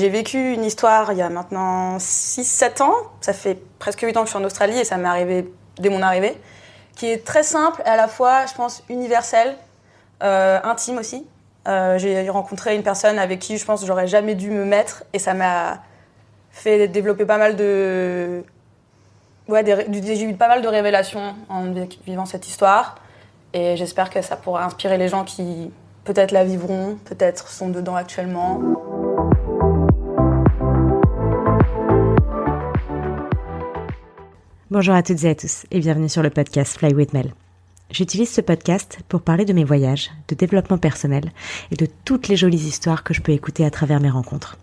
j'ai vécu une histoire il y a maintenant 6-7 ans. Ça fait presque 8 ans que je suis en Australie et ça m'est arrivé dès mon arrivée. Qui est très simple et à la fois, je pense, universelle, intime aussi. J'ai rencontré une personne avec qui je pense que j'aurais jamais dû me mettre et ça m'a fait développer pas mal de... Ouais, j'ai eu pas mal de révélations en vivant cette histoire et j'espère que ça pourra inspirer les gens qui peut-être la vivront, peut-être sont dedans actuellement. Bonjour à toutes et à tous et bienvenue sur le podcast Fly with Mel. J'utilise ce podcast pour parler de mes voyages, de développement personnel et de toutes les jolies histoires que je peux écouter à travers mes rencontres.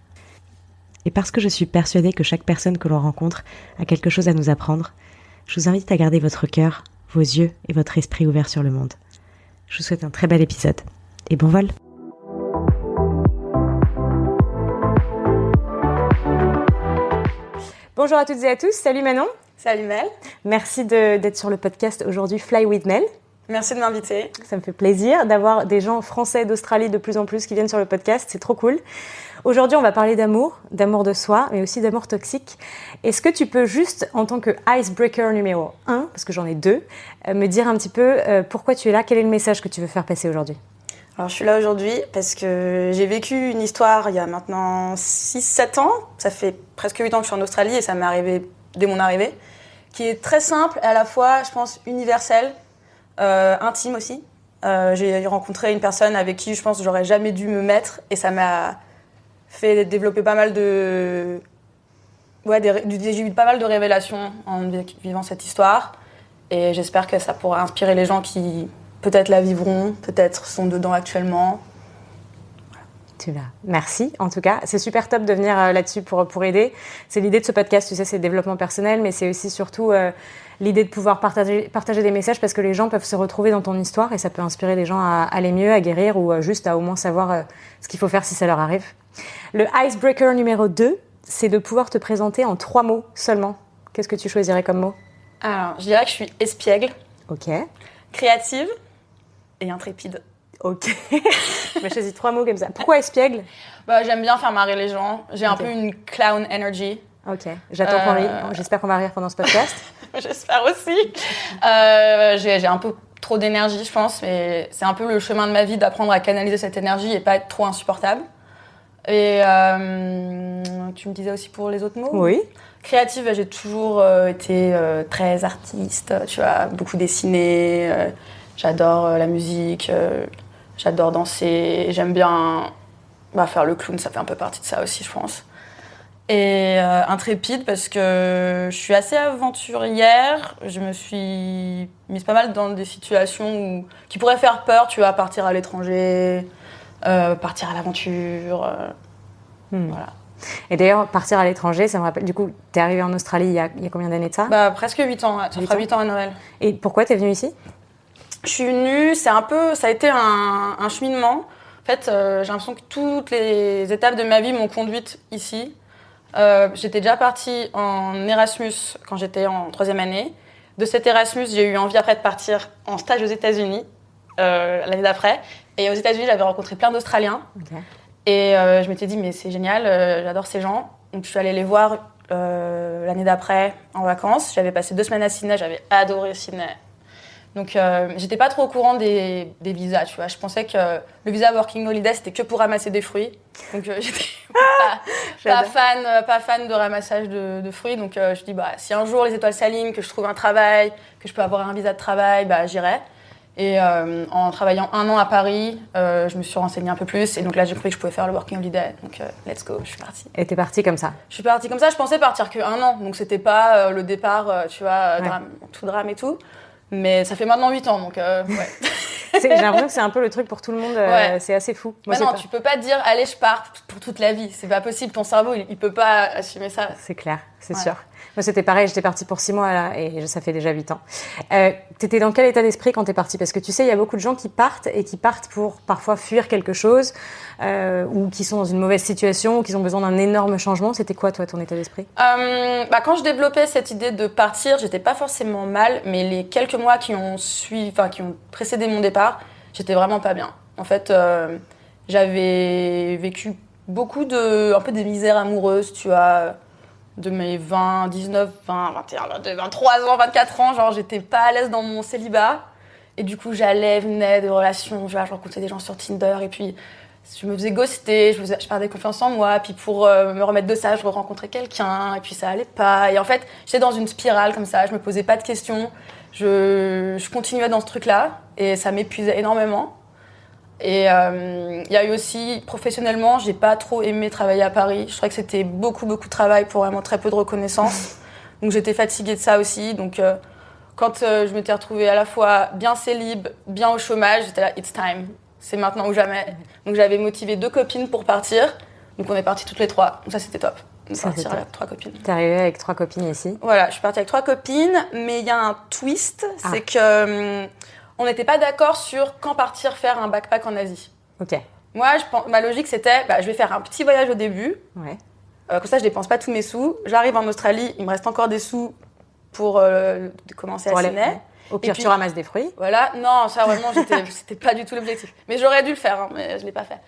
Et parce que je suis persuadée que chaque personne que l'on rencontre a quelque chose à nous apprendre, je vous invite à garder votre cœur, vos yeux et votre esprit ouverts sur le monde. Je vous souhaite un très bel épisode et bon vol! Bonjour à toutes et à tous, salut Manon. Salut Mel. Merci d'être sur le podcast aujourd'hui Fly with Mel. Merci de m'inviter. Ça me fait plaisir d'avoir des gens français d'Australie de plus en plus qui viennent sur le podcast, c'est trop cool. Aujourd'hui, on va parler d'amour de soi, mais aussi d'amour toxique. Est-ce que tu peux juste, en tant que icebreaker numéro 1, parce que j'en ai 2, me dire un petit peu pourquoi tu es là, quel est le message que tu veux faire passer aujourd'hui ? Alors, je suis là aujourd'hui parce que j'ai vécu une histoire il y a maintenant 6-7 ans. Ça fait presque 8 ans que je suis en Australie et ça m'est arrivé dès mon arrivée. Qui est très simple et à la fois, je pense, universelle, intime aussi. J'ai rencontré une personne avec qui je pense que j'aurais jamais dû me mettre et ça m'a fait développer pas mal de... Ouais, j'ai eu pas mal de révélations en vivant cette histoire et j'espère que ça pourra inspirer les gens qui peut-être la vivront, peut-être sont dedans actuellement. Tu l'as. Merci, en tout cas. C'est super top de venir là-dessus pour aider. C'est l'idée de ce podcast, tu sais, c'est le développement personnel, mais c'est aussi surtout l'idée de pouvoir partager des messages parce que les gens peuvent se retrouver dans ton histoire et ça peut inspirer les gens à aller mieux, à guérir ou juste à au moins savoir ce qu'il faut faire si ça leur arrive. Le icebreaker numéro 2, c'est de pouvoir te présenter en 3 mots seulement. Qu'est-ce que tu choisirais comme mot ? Alors, je dirais que je suis espiègle, Ok. créative et intrépide. Ok. Je vais choisir 3 mots comme ça. Pourquoi espiègle ? J'aime bien faire marrer les gens. J'ai un peu une clown energy. Ok. J'attends qu'on rire. J'espère qu'on va rire pendant ce podcast. J'espère aussi. J'ai un peu trop d'énergie, je pense, mais c'est un peu le chemin de ma vie d'apprendre à canaliser cette énergie et pas être trop insupportable. Et tu me disais aussi pour les autres mots ? Oui. Créative, j'ai toujours été très artiste, tu vois, beaucoup dessiné. J'adore la musique, j'adore danser. J'aime bien faire le clown, ça fait un peu partie de ça aussi, je pense. Et intrépide parce que je suis assez aventurière. Je me suis mise pas mal dans des situations qui pourraient faire peur, tu vois, partir à l'étranger, partir à l'aventure. Voilà. Et d'ailleurs, partir à l'étranger, ça me rappelle, du coup, t'es arrivée en Australie il y a combien d'années de ça ? Presque 8 ans, ouais. Ça fera 8 ans à Noël. Et pourquoi t'es venue ici ? Je suis venue, ça a été un cheminement. En fait, j'ai l'impression que toutes les étapes de ma vie m'ont conduite ici. J'étais déjà partie en Erasmus quand j'étais en 3e année. De cet Erasmus, j'ai eu envie après de partir en stage aux États-Unis l'année d'après. Et aux États-Unis, j'avais rencontré plein d'Australiens. Okay. Et je m'étais dit, mais c'est génial, j'adore ces gens. Donc je suis allée les voir l'année d'après en vacances. J'avais passé 2 semaines à Sydney, j'avais adoré Sydney. Donc j'étais pas trop au courant des visas, tu vois. Je pensais que le visa Working Holiday, c'était que pour ramasser des fruits. Donc j'étais pas fan de ramassage de fruits. Donc je me dis, si un jour les étoiles s'alignent, que je trouve un travail, que je peux avoir un visa de travail, j'irai. Et en travaillant 1 an à Paris, je me suis renseignée un peu plus. Et donc là, j'ai compris que je pouvais faire le Working Holiday. Donc let's go, je suis partie. Et t'es partie comme ça ? Je suis partie comme ça. Je pensais partir que 1 an. Donc c'était pas le départ, tu vois, tout drame et tout. Mais ça fait maintenant 8 ans, donc ouais. J'ai l'impression que c'est un peu le truc pour tout le monde, c'est assez fou. Moi, tu peux pas te dire, allez, je pars pour toute la vie. C'est pas possible, ton cerveau, il peut pas assumer ça. C'est clair, c'est sûr. Moi, c'était pareil, j'étais partie pour 6 mois là, et ça fait déjà 8 ans. T'étais dans quel état d'esprit quand t'es partie ? Parce que tu sais, il y a beaucoup de gens qui partent pour parfois fuir quelque chose, ou qui sont dans une mauvaise situation, ou qui ont besoin d'un énorme changement. C'était quoi, toi, ton état d'esprit ? Quand je développais cette idée de partir, j'étais pas forcément mal, mais les quelques mois qui ont précédé mon départ, j'étais vraiment pas bien. En fait, j'avais vécu beaucoup un peu des misères amoureuses, tu vois, de mes 20, 19, 20, 21, 22, 23 ans, 24 ans, genre j'étais pas à l'aise dans mon célibat. Et du coup, venais de relations, je rencontrais des gens sur Tinder et puis je me faisais ghoster, je perdais confiance en moi. Puis pour me remettre de ça, je rencontrais quelqu'un et puis ça allait pas. Et en fait, j'étais dans une spirale comme ça, je me posais pas de questions. Je continuais dans ce truc-là et ça m'épuisait énormément. Et il y a eu aussi, professionnellement, j'ai pas trop aimé travailler à Paris. Je trouvais que c'était beaucoup de travail pour vraiment très peu de reconnaissance. Donc j'étais fatiguée de ça aussi. Donc quand je m'étais retrouvée à la fois bien célib, bien au chômage, j'étais là, it's time. C'est maintenant ou jamais. Donc j'avais motivé 2 copines pour partir. Donc on est partis toutes les 3. Donc ça c'était top. Partir avec 3 copines. T'es arrivée avec 3 copines ici. Voilà, je suis partie avec 3 copines, mais il y a un twist, c'est que on n'était pas d'accord sur quand partir faire un backpack en Asie. Ok. Moi, ma logique c'était, je vais faire un petit voyage au début. Ouais. Comme ça, je dépense pas tous mes sous. J'arrive en Australie, il me reste encore des sous pour commencer à Sydney. Ouais. Au pire, tu ramasses des fruits. Voilà, non, ça vraiment, c'était pas du tout l'objectif. Mais j'aurais dû le faire, hein, mais je l'ai pas fait.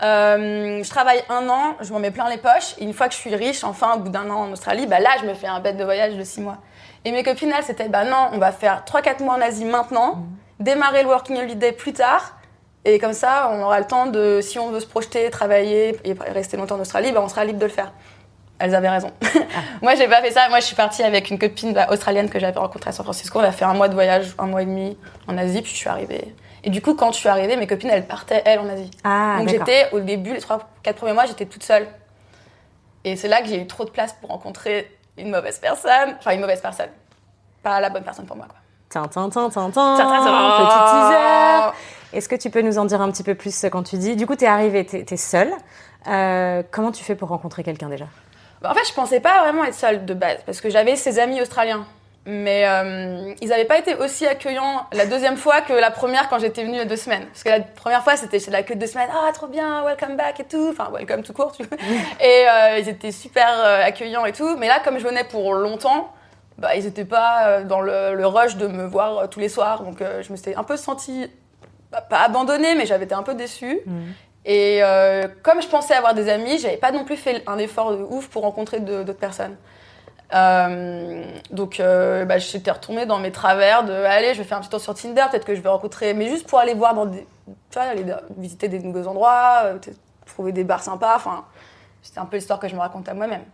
Je travaille 1 an, je m'en mets plein les poches. Et une fois que je suis riche, enfin, au bout d'1 an en Australie, là, je me fais un bête de voyage de 6 mois. Et mes copines, elles, c'était, non, on va faire 3-4 mois en Asie maintenant, démarrer le working holiday plus tard. Et comme ça, on aura le temps de, si on veut se projeter, travailler et rester longtemps en Australie, on sera libre de le faire. Elles avaient raison. Moi, j'ai pas fait ça. Moi, je suis partie avec une copine australienne que j'avais rencontrée à San Francisco. On a fait 1 mois de voyage, 1 mois et demi en Asie, puis je suis arrivée. Et du coup, quand je suis arrivée, mes copines, elles partaient, elles, en Asie. Donc j'étais, au début, les 3-4 premiers mois, j'étais toute seule. Et c'est là que j'ai eu trop de place pour rencontrer une mauvaise personne. Enfin, une mauvaise personne. Pas la bonne personne pour moi, quoi. Petit teaser. Est-ce que tu peux nous en dire un petit peu plus quand tu dis... Du coup, t'es arrivée, t'es seule. Comment tu fais pour rencontrer quelqu'un déjà ? En fait, je pensais pas vraiment être seule de base, parce que j'avais ces amis australiens. Mais ils n'avaient pas été aussi accueillants la 2e fois que la première quand j'étais venue il y a 2 semaines. Parce que la première fois, c'était chez la queue de 2 semaines. Ah, trop bien, welcome back et tout. Enfin, welcome tout court, tu vois. Et ils étaient super accueillants et tout. Mais là, comme je venais pour longtemps, ils n'étaient pas dans le rush de me voir tous les soirs. Donc je me suis un peu sentie, pas abandonnée, mais j'avais été un peu déçue. Et comme je pensais avoir des amis, j'avais pas non plus fait un effort de ouf pour rencontrer d'autres personnes. Donc j'étais retournée dans mes travers de allez, je vais faire un petit tour sur Tinder, peut-être que je vais rencontrer, mais juste pour aller voir aller visiter des nouveaux endroits, trouver des bars sympas. Enfin, c'était un peu l'histoire que je me raconte à moi-même.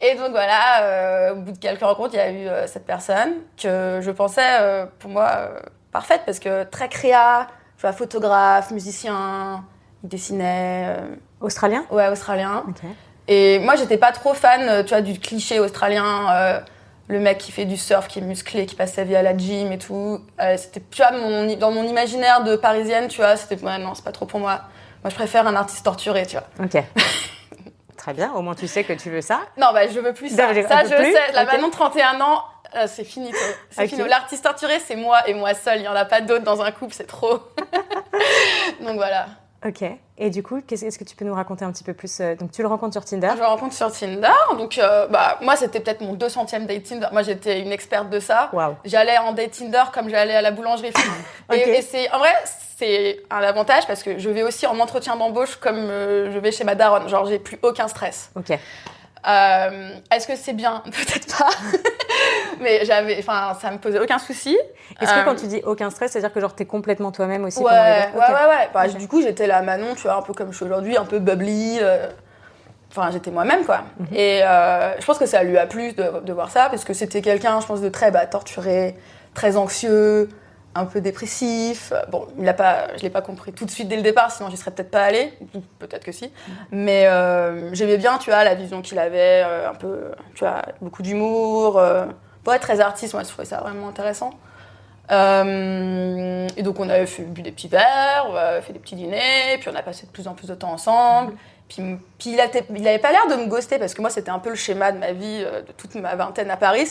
Et donc voilà, au bout de quelques rencontres, il y a eu cette personne que je pensais pour moi parfaite parce que très créa. Je vois, photographe, musicien, il dessinait. Australien ? Ouais, australien. Okay. Et moi, j'étais pas trop fan, du cliché australien, le mec qui fait du surf, qui est musclé, qui passe sa vie à la gym et tout. C'était, dans mon imaginaire de parisienne, c'était, non, c'est pas trop pour moi. Moi, je préfère un artiste torturé, tu vois. Ok. Très bien, au moins tu sais que tu veux ça. Non, je veux plus ça. Ça, je sais. Là, maintenant, 31 ans, c'est fini, toi. C'est fini. L'artiste torturé, c'est moi et moi seule. Il n'y en a pas d'autre dans un couple, c'est trop. Donc voilà. Ok. Et du coup, est-ce que tu peux nous raconter un petit peu plus Donc tu le rencontres sur Tinder ? Je le rencontre sur Tinder. Donc moi, c'était peut-être mon 200e date Tinder. Moi, j'étais une experte de ça. Wow. J'allais en date Tinder comme j'allais à la boulangerie. Okay. Et c'est, en vrai, c'est un avantage parce que je vais aussi en entretien d'embauche comme je vais chez ma daronne. Genre, j'ai plus aucun stress. Ok. Est-ce que c'est bien ? Peut-être pas. Mais ça me posait aucun souci. Est-ce que quand tu dis aucun stress, c'est-à-dire que genre t'es complètement toi-même aussi ? Ouais. Okay. Du coup, j'étais la Manon, tu vois, un peu comme je suis aujourd'hui, un peu bubbly. J'étais moi-même, quoi. Et je pense que ça lui a plu de voir ça, parce que c'était quelqu'un, je pense, de très torturé, très anxieux, un peu dépressif. Bon, je l'ai pas compris tout de suite dès le départ, sinon j'y serais peut-être pas allée. Peut-être que si. Mais j'aimais bien, tu vois, la vision qu'il avait, un peu, tu vois, beaucoup d'humour. Pour être très artiste, moi, je trouvais ça vraiment intéressant. Et donc, on avait bu des petits verres, on avait fait des petits dîners, puis on a passé de plus en plus de temps ensemble. Puis il avait pas l'air de me ghoster, parce que moi, c'était un peu le schéma de ma vie, de toute ma vingtaine à Paris.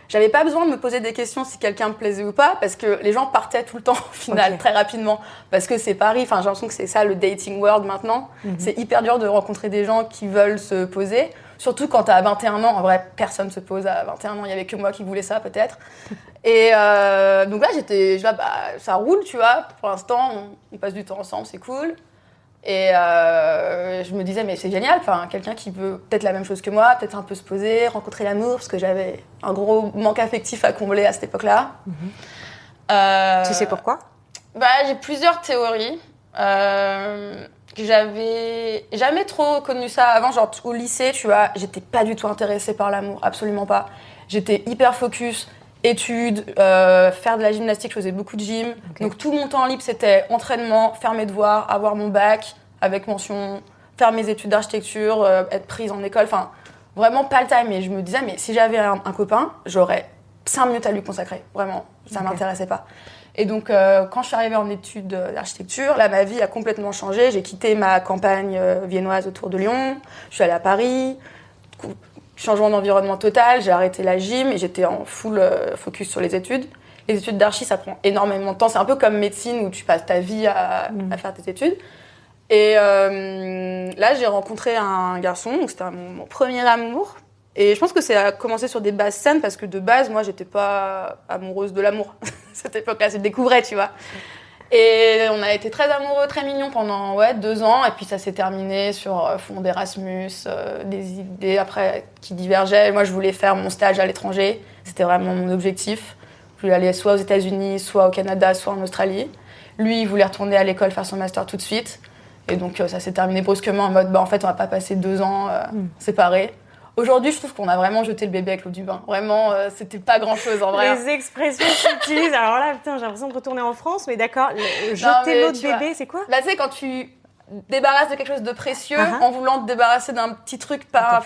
J'avais pas besoin de me poser des questions si quelqu'un me plaisait ou pas, parce que les gens partaient tout le temps, au final, très rapidement. Parce que c'est Paris, j'ai l'impression que c'est ça le dating world maintenant. C'est hyper dur de rencontrer des gens qui veulent se poser. Surtout quand t'as 21 ans, en vrai, personne se pose à 21 ans, il y avait que moi qui voulais ça, peut-être. Et donc là, ça roule, tu vois. Pour l'instant, on passe du temps ensemble, c'est cool. Et je me disais, mais c'est génial, quelqu'un qui veut peut-être la même chose que moi, peut-être un peu se poser, rencontrer l'amour, parce que j'avais un gros manque affectif à combler à cette époque-là. Tu sais pourquoi ? J'ai plusieurs théories. J'avais jamais trop connu ça avant, genre au lycée, tu vois, j'étais pas du tout intéressée par l'amour, absolument pas. J'étais hyper focus, études, faire de la gymnastique, je faisais beaucoup de gym. Okay. Donc tout mon temps libre, c'était entraînement, faire mes devoirs, avoir mon bac avec mention, faire mes études d'architecture, être prise en école, vraiment pas le time. Et je me disais, mais si j'avais un copain, j'aurais 5 minutes à lui consacrer, vraiment, ça m'intéressait pas. Et donc, quand je suis arrivée en études d'architecture, là, ma vie a complètement changé. J'ai quitté ma campagne viennoise autour de Lyon. Je suis allée à Paris. Changement d'environnement total. J'ai arrêté la gym et j'étais en full focus sur les études. Les études d'archi, ça prend énormément de temps. C'est un peu comme médecine où tu passes ta vie à faire tes études. Et là, j'ai rencontré un garçon. Donc, c'était mon premier amour. Et je pense que ça a commencé sur des bases saines parce que de base, moi, j'étais pas amoureuse de l'amour. Cette époque-là, je le découvrais, tu vois. Et on a été très amoureux, très mignons pendant 2 ans. Et puis ça s'est terminé sur fond d'Erasmus, des idées après qui divergeaient. Moi, je voulais faire mon stage à l'étranger. C'était vraiment mon objectif. Je voulais aller soit aux États-Unis, soit au Canada, soit en Australie. Lui, il voulait retourner à l'école faire son master tout de suite. Et donc ça s'est terminé brusquement en mode, en fait, on va pas passer 2 ans séparés. Aujourd'hui, je trouve qu'on a vraiment jeté le bébé avec l'eau du bain. Vraiment, c'était pas grand-chose en vrai. Les expressions que tu utilises, alors là, putain, j'ai l'impression de retourner en France, mais d'accord, jeter l'eau de bébé, c'est quoi ? C'est quand tu débarrasses de quelque chose de précieux en voulant te débarrasser d'un petit truc pas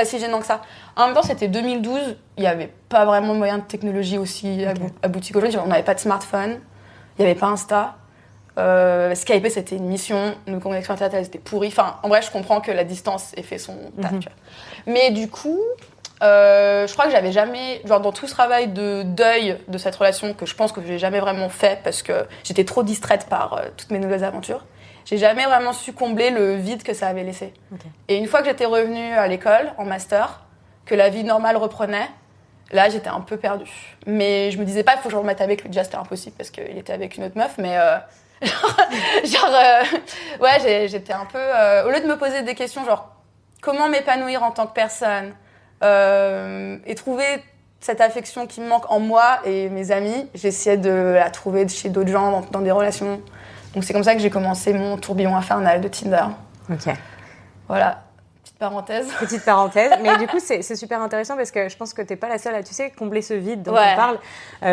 si gênant que ça. En même temps, c'était 2012, il n'y avait pas vraiment moyen de technologie aussi abouti qu'aujourd'hui. On n'avait pas de smartphone, il n'y avait pas Insta. Skype, c'était une mission, nos connexions internet, elles étaient pourries. En vrai, je comprends que la distance ait fait son taf, tu vois. Mais du coup, je crois que j'avais jamais, dans tout ce travail de deuil de cette relation, que je pense que j'ai jamais vraiment fait parce que j'étais trop distraite par toutes mes nouvelles aventures, j'ai jamais vraiment su combler le vide que ça avait laissé. Okay. Et une fois que j'étais revenue à l'école, en master, que la vie normale reprenait, là, j'étais un peu perdue. Mais je me disais pas, il faut que je remette avec lui. Déjà, c'était impossible parce qu'il était avec une autre meuf, mais... j'étais un peu... au lieu de me poser des questions, comment m'épanouir en tant que personne et trouver cette affection qui me manque en moi et mes amis, j'essayais de la trouver chez d'autres gens, dans des relations. Donc c'est comme ça que j'ai commencé mon tourbillon infernal de Tinder. Ok. Voilà. Petite parenthèse, mais du coup c'est super intéressant parce que je pense que t'es pas la seule à combler ce vide dont on parle.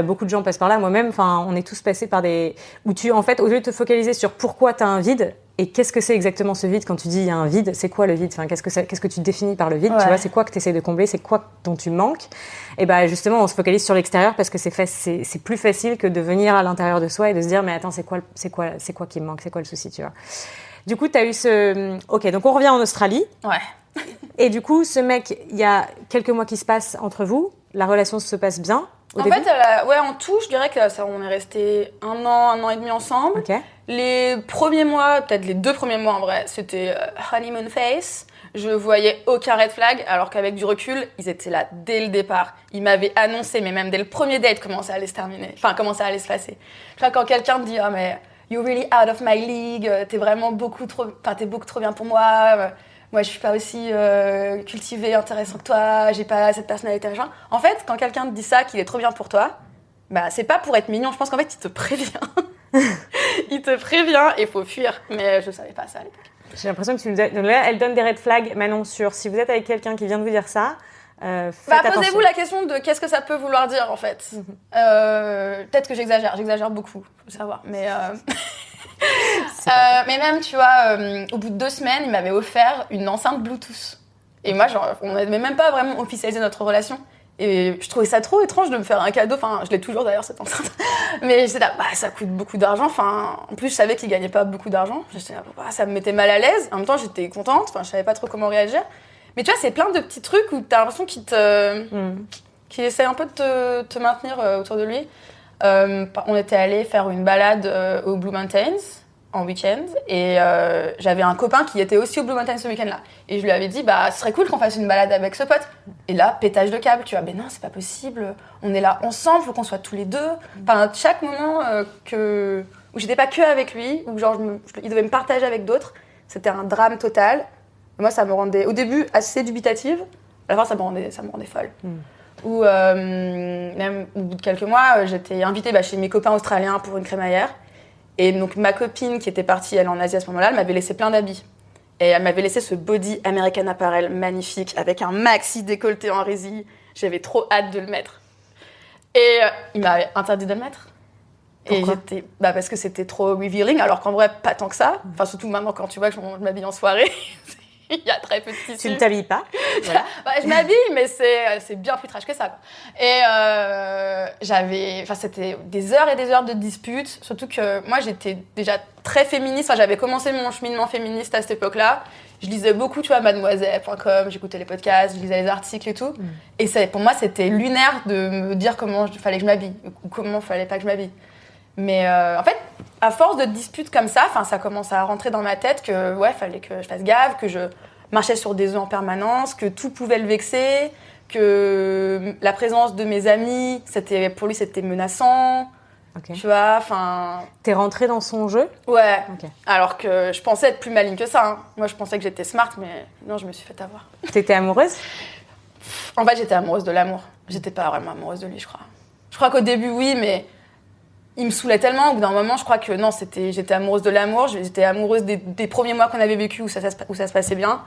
Beaucoup de gens passent par là, moi-même, on est tous passés par des... où tu, en fait, au lieu de te focaliser sur pourquoi t'as un vide et qu'est-ce que c'est exactement ce vide, quand tu dis il y a un vide, c'est quoi le vide, qu'est-ce que tu définis par le vide, tu vois, c'est quoi que t'essaies de combler, c'est quoi dont tu manques, et justement on se focalise sur l'extérieur parce que c'est plus facile que de venir à l'intérieur de soi et de se dire mais attends, c'est quoi qui me manque, c'est quoi le souci, tu vois. Du coup, tu as eu ce... Ok, donc on revient en Australie. Ouais. Et du coup, ce mec, il y a quelques mois qui se passent entre vous. La relation se passe bien au début ? En fait, en tout, je dirais que on est restés 1 an et demi ensemble. Okay. Les premiers mois, peut-être les 2 premiers mois en vrai, c'était honeymoon phase. Je voyais aucun red flag, alors qu'avec du recul, ils étaient là dès le départ. Ils m'avaient annoncé, mais même dès le premier date, comment ça allait se terminer. Comment ça allait se passer. Quand quelqu'un te dit « Ah, mais... You're really out of my league, t'es vraiment beaucoup trop bien pour moi. Moi, je suis pas aussi cultivée, intéressante que toi. J'ai pas cette personnalité, machin. » En fait, quand quelqu'un te dit ça, qu'il est trop bien pour toi, c'est pas pour être mignon. Je pense qu'en fait, il te prévient. Il te prévient et faut fuir. Mais je savais pas ça à l'époque. J'ai l'impression que tu nous donnes... Donc là, elle donne des red flags, Manon, sur si vous êtes avec quelqu'un qui vient de vous dire ça. Posez-vous la question de qu'est-ce que ça peut vouloir dire en fait. Peut-être que j'exagère beaucoup, faut savoir. Mais même, tu vois, au bout de 2 semaines, il m'avait offert une enceinte Bluetooth. Et moi, on n'avait même pas vraiment officialisé notre relation. Et je trouvais ça trop étrange de me faire un cadeau. Je l'ai toujours d'ailleurs, cette enceinte. Mais j'étais là, ça coûte beaucoup d'argent. En plus, je savais qu'il gagnait pas beaucoup d'argent. J'étais là, ça me mettait mal à l'aise. En même temps, j'étais contente. Je savais pas trop comment réagir. Mais tu vois, c'est plein de petits trucs où t'as l'impression qu'il essaie un peu de te maintenir autour de lui. On était allé faire une balade aux Blue Mountains en week-end et j'avais un copain qui était aussi aux Blue Mountains ce week-end-là. Et je lui avais dit, ce serait cool qu'on fasse une balade avec ce pote. Et là, pétage de câble, tu vois, non, c'est pas possible. On est là ensemble, faut qu'on soit tous les deux. Chaque moment que où j'étais pas que avec lui, où genre il devait me partager avec d'autres. C'était un drame total. Moi, ça me rendait, au début, assez dubitative. À la fin, ça me rendait folle. Ou même au bout de quelques mois, j'étais invitée chez mes copains australiens pour une crémaillère. Et donc ma copine qui était partie, elle en Asie à ce moment-là, elle m'avait laissé plein d'habits. Et elle m'avait laissé ce body American Apparel magnifique avec un maxi décolleté en résille. J'avais trop hâte de le mettre. Et il m'avait interdit de le mettre. Pourquoi ? Et parce que c'était trop revealing, alors qu'en vrai, pas tant que ça. Enfin, surtout maintenant, quand tu vois que je m'habille en soirée, il y a très peu de tissu. Tu ne t'habilles pas. Voilà. Je m'habille, mais c'est bien plus trash que ça, quoi. Et c'était des heures et des heures de disputes. Surtout que moi, j'étais déjà très féministe. Enfin, j'avais commencé mon cheminement féministe à cette époque-là. Je lisais beaucoup, tu vois, mademoiselle.com, j'écoutais les podcasts, je lisais les articles et tout. Et pour moi, c'était lunaire de me dire comment il fallait que je m'habille ou comment il fallait pas que je m'habille. Mais en fait, à force de disputes comme ça commence à rentrer dans ma tête que fallait que je fasse gaffe, que je marchais sur des œufs en permanence, que tout pouvait le vexer, que la présence de mes amis, pour lui, c'était menaçant. Okay. Tu vois, enfin... T'es rentrée dans son jeu ? Ouais. Okay. Alors que je pensais être plus maligne que ça. Hein. Moi, je pensais que j'étais smart, mais non, je me suis fait avoir. T'étais amoureuse ? En fait, j'étais amoureuse de l'amour. J'étais pas vraiment amoureuse de lui, je crois. Je crois qu'au début, oui, mais il me saoulait tellement. Au bout d'un moment, je crois que non, j'étais amoureuse de l'amour. J'étais amoureuse des premiers mois qu'on avait vécu où ça se passait bien.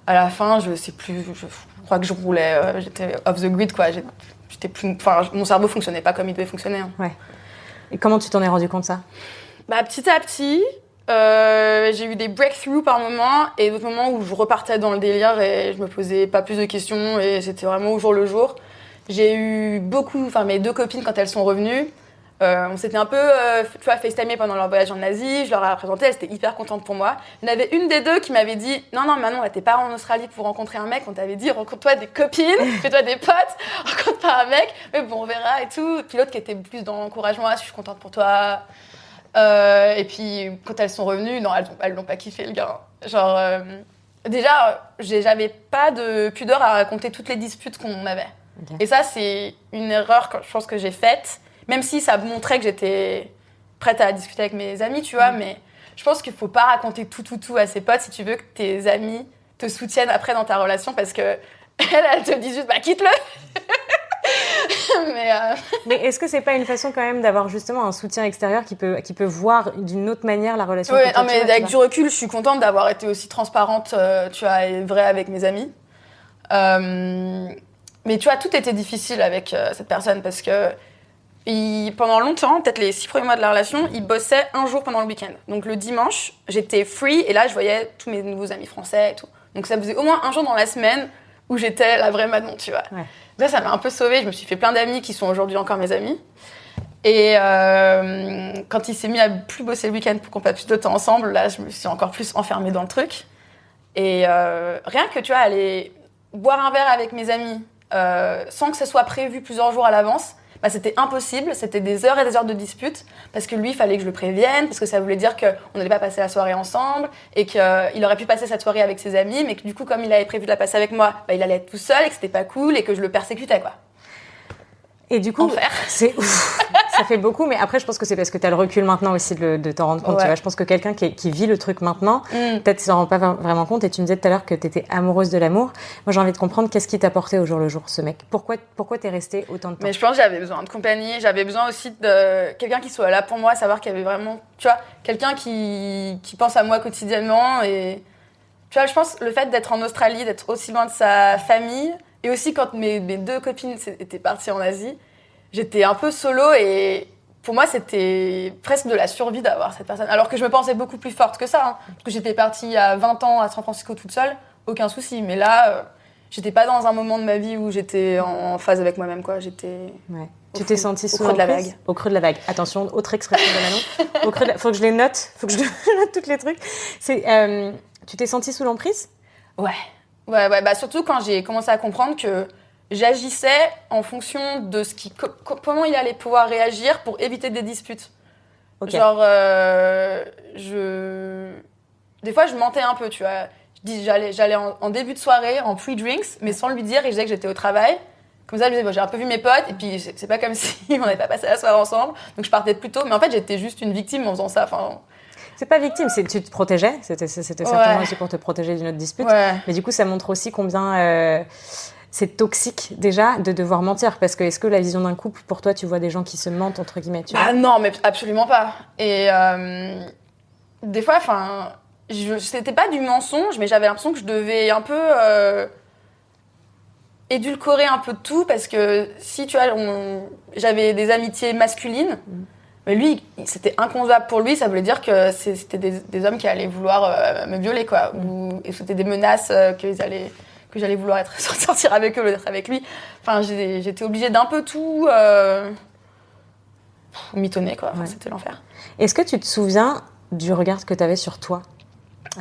À la fin, je sais plus. Je crois que je roulais. J'étais off the grid, quoi. Mon cerveau fonctionnait pas comme il devait fonctionner. Hein. Ouais. Et comment tu t'en es rendu compte, ça ? Petit à petit, j'ai eu des breakthroughs par moments et d'autres moments où je repartais dans le délire et je me posais pas plus de questions et c'était vraiment au jour le jour. J'ai eu mes 2 copines quand elles sont revenues, on s'était un peu FaceTimé pendant leur voyage en Asie, je leur ai présenté, elles étaient hyper contentes pour moi. Il y en avait une des 2 qui m'avait dit « Non, Manon, t'es pas en Australie pour rencontrer un mec, on t'avait dit rencontre-toi des copines, fais-toi des potes, rencontre pas un mec, mais bon, on verra et tout. » Puis l'autre qui était plus dans l'encouragement « Je suis contente pour toi. » Et puis quand elles sont revenues, non, elles l'ont pas kiffé le gars. Genre, déjà, j'avais pas de pudeur à raconter toutes les disputes qu'on avait. Okay. Et ça, c'est une erreur que je pense que j'ai faite. Même si ça montrait que j'étais prête à discuter avec mes amis, tu vois, mais je pense qu'il faut pas raconter tout à ses potes si tu veux que tes amis te soutiennent après dans ta relation parce que elles te disent juste quitte-le. Mais est-ce que c'est pas une façon quand même d'avoir justement un soutien extérieur qui peut voir d'une autre manière la relation ? Oui, mais avec du recul, je suis contente d'avoir été aussi transparente, tu vois, et vraie avec mes amis. Mais tu vois, tout était difficile avec cette personne parce que pendant longtemps, peut-être les 6 premiers mois de la relation, il bossait un jour pendant le week-end. Donc le dimanche, j'étais free et là, je voyais tous mes nouveaux amis français et tout. Donc ça faisait au moins un jour dans la semaine où j'étais la vraie Manon, tu vois. Ouais. Là, ça m'a un peu sauvée. Je me suis fait plein d'amis qui sont aujourd'hui encore mes amis. Et quand il s'est mis à plus bosser le week-end pour qu'on passe plus de temps ensemble, là, je me suis encore plus enfermée dans le truc. Et rien que, tu vois, aller boire un verre avec mes amis sans que ce soit prévu plusieurs jours à l'avance, c'était impossible. C'était des heures et des heures de disputes parce que lui, il fallait que je le prévienne, parce que ça voulait dire qu'on n'allait pas passer la soirée ensemble et qu'il aurait pu passer cette soirée avec ses amis, mais que du coup, comme il avait prévu de la passer avec moi, il allait être tout seul et que c'était pas cool et que je le persécutais, quoi. Et du coup, enfer. Ça fait beaucoup, mais après, je pense que c'est parce que tu as le recul maintenant aussi de t'en rendre compte. Ouais. Tu vois, je pense que quelqu'un qui vit le truc maintenant, peut-être s'en rend pas vraiment compte. Et tu me disais tout à l'heure que tu étais amoureuse de l'amour. Moi, j'ai envie de comprendre qu'est-ce qui t'a porté au jour le jour, ce mec. Pourquoi t'es restée autant de temps ? Mais je pense que j'avais besoin de compagnie. J'avais besoin aussi de quelqu'un qui soit là pour moi, savoir qu'il y avait vraiment, tu vois, quelqu'un qui pense à moi quotidiennement. Et tu vois, je pense le fait d'être en Australie, d'être aussi loin de sa famille, et aussi quand mes 2 copines étaient parties en Asie, j'étais un peu solo et pour moi, c'était presque de la survie d'avoir cette personne. Alors que je me pensais beaucoup plus forte que ça. Hein, parce que j'étais partie à 20 ans à San Francisco toute seule, aucun souci. Mais là, j'étais pas dans un moment de ma vie où j'étais en phase avec moi-même, quoi. J'étais tu t'es sentie sous creux de la vague. Au creux de la vague. Attention, autre expression de Manon. Au creux de la... Faut que je les note, faut que je note tous les trucs. Tu t'es sentie sous l'emprise ? Ouais, surtout quand j'ai commencé à comprendre que j'agissais en fonction de comment il allait pouvoir réagir pour éviter des disputes. Okay. Genre, des fois, je mentais un peu, tu vois. J'allais en début de soirée, en pre-drinks, mais sans lui dire, et je disais que j'étais au travail. Comme ça, je disais, bon, j'ai un peu vu mes potes, et puis c'est pas comme si on n'avait pas passé la soirée ensemble, donc je partais plus tôt. Mais en fait, j'étais juste une victime en faisant ça. Enfin, c'est pas victime, tu te protégeais. C'était certainement aussi pour te protéger d'une autre dispute. Ouais. Mais du coup, ça montre aussi combien c'est toxique déjà de devoir mentir. Parce que est-ce que la vision d'un couple, pour toi, tu vois des gens qui se mentent, entre guillemets, tu vois? Non, mais absolument pas. Et des fois, enfin, c'était pas du mensonge, mais j'avais l'impression que je devais un peu édulcorer un peu de tout, parce que si tu vois, j'avais des amitiés masculines. Mais lui, c'était inconcevable pour lui, ça voulait dire que c'était des hommes qui allaient vouloir me violer, quoi. Et c'était des menaces que j'allais vouloir sortir avec eux, d'être avec lui. Enfin, j'étais obligée d'un peu tout mitonner, quoi. Enfin, c'était l'enfer. Est-ce que tu te souviens du regard que tu avais sur toi?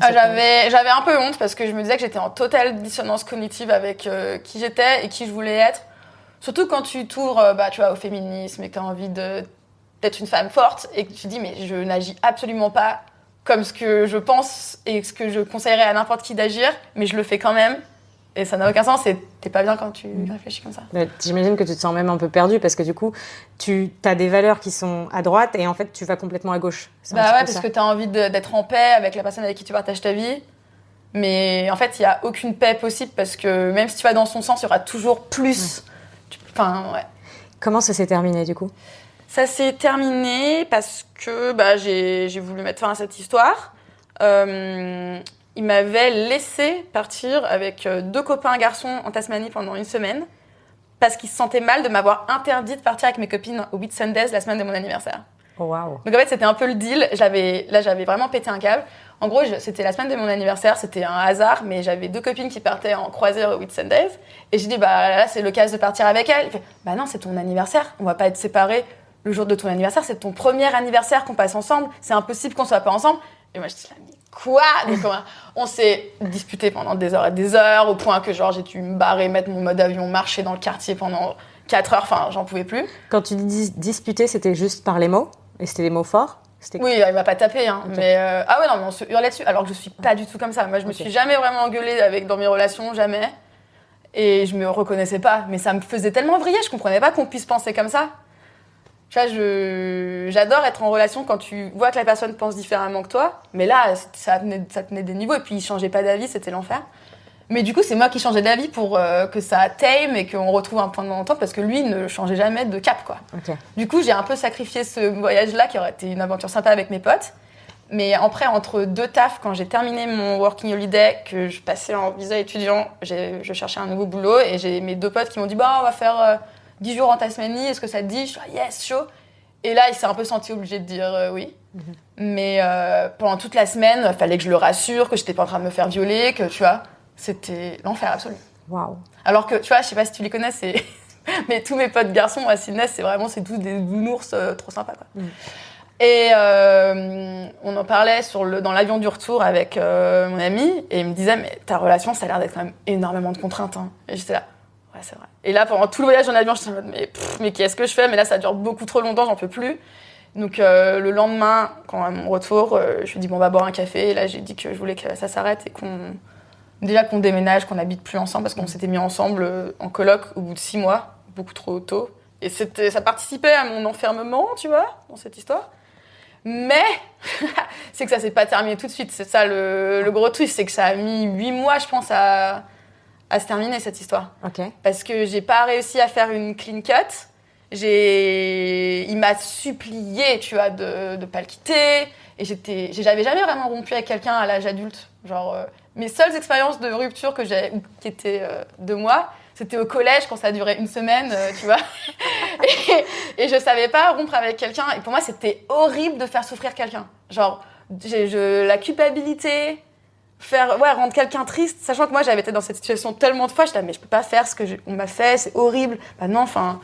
J'avais un peu honte, parce que je me disais que j'étais en totale dissonance cognitive avec qui j'étais et qui je voulais être. Surtout quand tu t'ouvres tu vois, au féminisme et que tu as envie d'être une femme forte et que tu te dis mais je n'agis absolument pas comme ce que je pense et ce que je conseillerais à n'importe qui d'agir, mais je le fais quand même et ça n'a aucun sens et t'es pas bien quand tu réfléchis comme ça. J'imagine que tu te sens même un peu perdue parce que du coup tu as des valeurs qui sont à droite et en fait tu vas complètement à gauche. Parce que t'as envie d'être en paix avec la personne avec qui tu partages ta vie, mais en fait il y a aucune paix possible parce que même si tu vas dans son sens il y aura toujours plus. Ouais. Comment ça s'est terminé du coup? Ça s'est terminé parce que j'ai voulu mettre fin à cette histoire. Il m'avait laissé partir avec 2 copains garçons en Tasmanie pendant 1 semaine parce qu'il se sentait mal de m'avoir interdit de partir avec mes copines au Whitsundays la semaine de mon anniversaire. Oh, wow. Donc en fait, c'était un peu le deal. J'avais vraiment pété un câble. En gros, c'était la semaine de mon anniversaire, c'était un hasard, mais j'avais 2 copines qui partaient en croisière au Whitsundays. Et j'ai dit, là, c'est l'occasion de partir avec elles. Il fait, non, c'est ton anniversaire, on va pas être séparés. Le jour de ton anniversaire, c'est ton premier anniversaire qu'on passe ensemble. C'est impossible qu'on soit pas ensemble. Et moi, je dis, mais quoi? Donc, on s'est disputé pendant des heures et des heures, au point que genre, j'ai dû me barrer, mettre mon mode avion, marcher dans le quartier pendant 4 heures. Enfin, j'en pouvais plus. Quand tu dis disputer, c'était juste par les mots? Et c'était des mots forts? Oui, il m'a pas tapé, hein. Okay. Mais non, mais on se hurlait dessus. Alors que je suis pas du tout comme ça. Moi, je me suis jamais vraiment engueulée dans mes relations, jamais. Et je me reconnaissais pas. Mais ça me faisait tellement vriller, je comprenais pas qu'on puisse penser comme ça. Tu vois, j'adore être en relation quand tu vois que la personne pense différemment que toi. Mais là, ça tenait des niveaux. Et puis, il changeait pas d'avis, c'était l'enfer. Mais du coup, c'est moi qui changeais d'avis pour que ça tame et qu'on retrouve un point d'entente parce que lui ne changeait jamais de cap, quoi. Okay. Du coup, j'ai un peu sacrifié ce voyage-là qui aurait été une aventure sympa avec mes potes. Mais après, entre 2 tafs, quand j'ai terminé mon working holiday, que je passais en visa étudiant, je cherchais un nouveau boulot et j'ai mes 2 potes qui m'ont dit on va faire 10 jours en Tasmanie, est-ce que ça te dit? Je suis yes, chaud. Et là, il s'est un peu senti obligé de dire oui. Mm-hmm. Mais pendant toute la semaine, il fallait que je le rassure, que j'étais pas en train de me faire violer, que tu vois, c'était l'enfer absolu. Waouh. Alors que, tu vois, je sais pas si tu les connais, mais tous mes potes garçons à Sydney, c'est tous des nounours trop sympas, quoi. Mm. Et on en parlait dans l'avion du retour avec mon ami, et il me disait, mais ta relation, ça a l'air d'être quand même énormément de contraintes. Hein. Et j'étais là, ouais, c'est vrai. Et là, pendant tout le voyage en avion, j'étais en mode, mais qu'est-ce que je fais? Mais là, ça dure beaucoup trop longtemps, j'en peux plus. Donc le lendemain, à mon retour, je lui ai dit, on va boire un café. Et là, j'ai dit que je voulais que ça s'arrête et qu'on déménage, qu'on n'habite plus ensemble, parce qu'on s'était mis ensemble en coloc au bout de 6 mois, beaucoup trop tôt. Et ça participait à mon enfermement, tu vois, dans cette histoire. Mais c'est que ça s'est pas terminé tout de suite. C'est ça le gros twist, c'est que ça a mis 8 mois, je pense, à se terminer cette histoire. Okay. Parce que j'ai pas réussi à faire une clean cut. Il m'a supplié, tu vois, de pas le quitter. Et j'avais jamais vraiment rompu avec quelqu'un à l'âge adulte. Genre, mes seules expériences de rupture qui étaient 2 mois, c'était au collège quand ça durait 1 semaine, tu vois. et je savais pas rompre avec quelqu'un. Et pour moi, c'était horrible de faire souffrir quelqu'un. Genre, la culpabilité, rendre quelqu'un triste, sachant que moi, j'avais été dans cette situation tellement de fois, j'étais là, mais je peux pas faire ce qu'on m'a fait, c'est horrible. Non, enfin...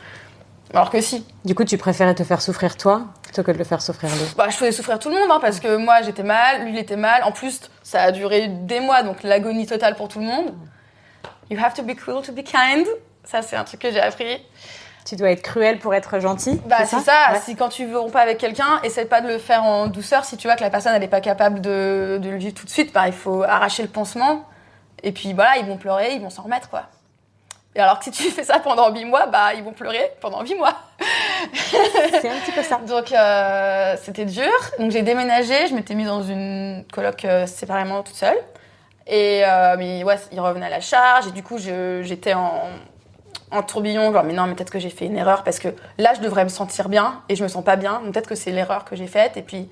Alors que si. Du coup, tu préférais te faire souffrir toi plutôt que de le faire souffrir lui? Je faisais souffrir tout le monde, hein, parce que moi, j'étais mal, lui, il était mal. En plus, ça a duré des mois, donc l'agonie totale pour tout le monde. You have to be cruel to be kind. Ça, c'est un truc que j'ai appris. Tu dois être cruel pour être gentil. C'est ça. Ouais. Si quand tu veux rompre avec quelqu'un, essaie pas de le faire en douceur. Si tu vois que la personne elle est pas capable de le vivre tout de suite, il faut arracher le pansement. Et puis voilà, ils vont pleurer, ils vont s'en remettre, quoi. Et alors que si tu fais ça pendant 8 mois, bah, ils vont pleurer pendant 8 mois. C'est un petit peu ça. Donc, c'était dur. Donc, j'ai déménagé. Je m'étais mise dans une coloc séparément toute seule. Et mais ouais, ils revenaient à la charge. Et du coup, j'étais en tourbillon. Genre, mais non, mais peut-être que j'ai fait une erreur parce que là, je devrais me sentir bien et je me sens pas bien. Donc, peut-être que c'est l'erreur que j'ai faite. Et puis,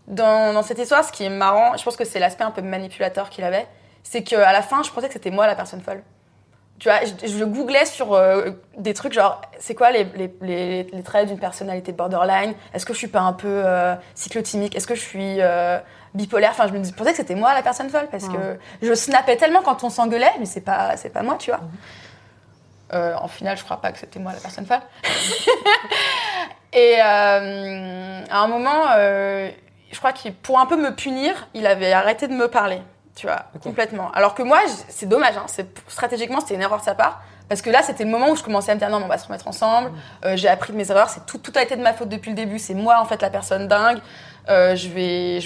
dans cette histoire, ce qui est marrant, je pense que c'est l'aspect un peu manipulateur qu'il avait, c'est qu'à la fin, je pensais que c'était moi la personne folle. Tu vois, je googlais sur des trucs genre, c'est quoi les traits d'une personnalité borderline? Est-ce que je suis pas un peu cyclotimique? Est-ce que je suis bipolaire? Enfin, je me pensais que c'était moi la personne folle parce que je snappais tellement quand on s'engueulait, mais c'est pas moi, tu vois. En final, je crois pas que c'était moi la personne folle. Et à un moment, je crois que pour un peu me punir, il avait arrêté de me parler. Tu vois, complètement. Alors que moi, c'est dommage, hein, stratégiquement, c'était une erreur de sa part. Parce que là, c'était le moment où je commençais à me dire non, mais on va se remettre ensemble. J'ai appris de mes erreurs. Tout a été de ma faute depuis le début. C'est moi, en fait, la personne dingue. Je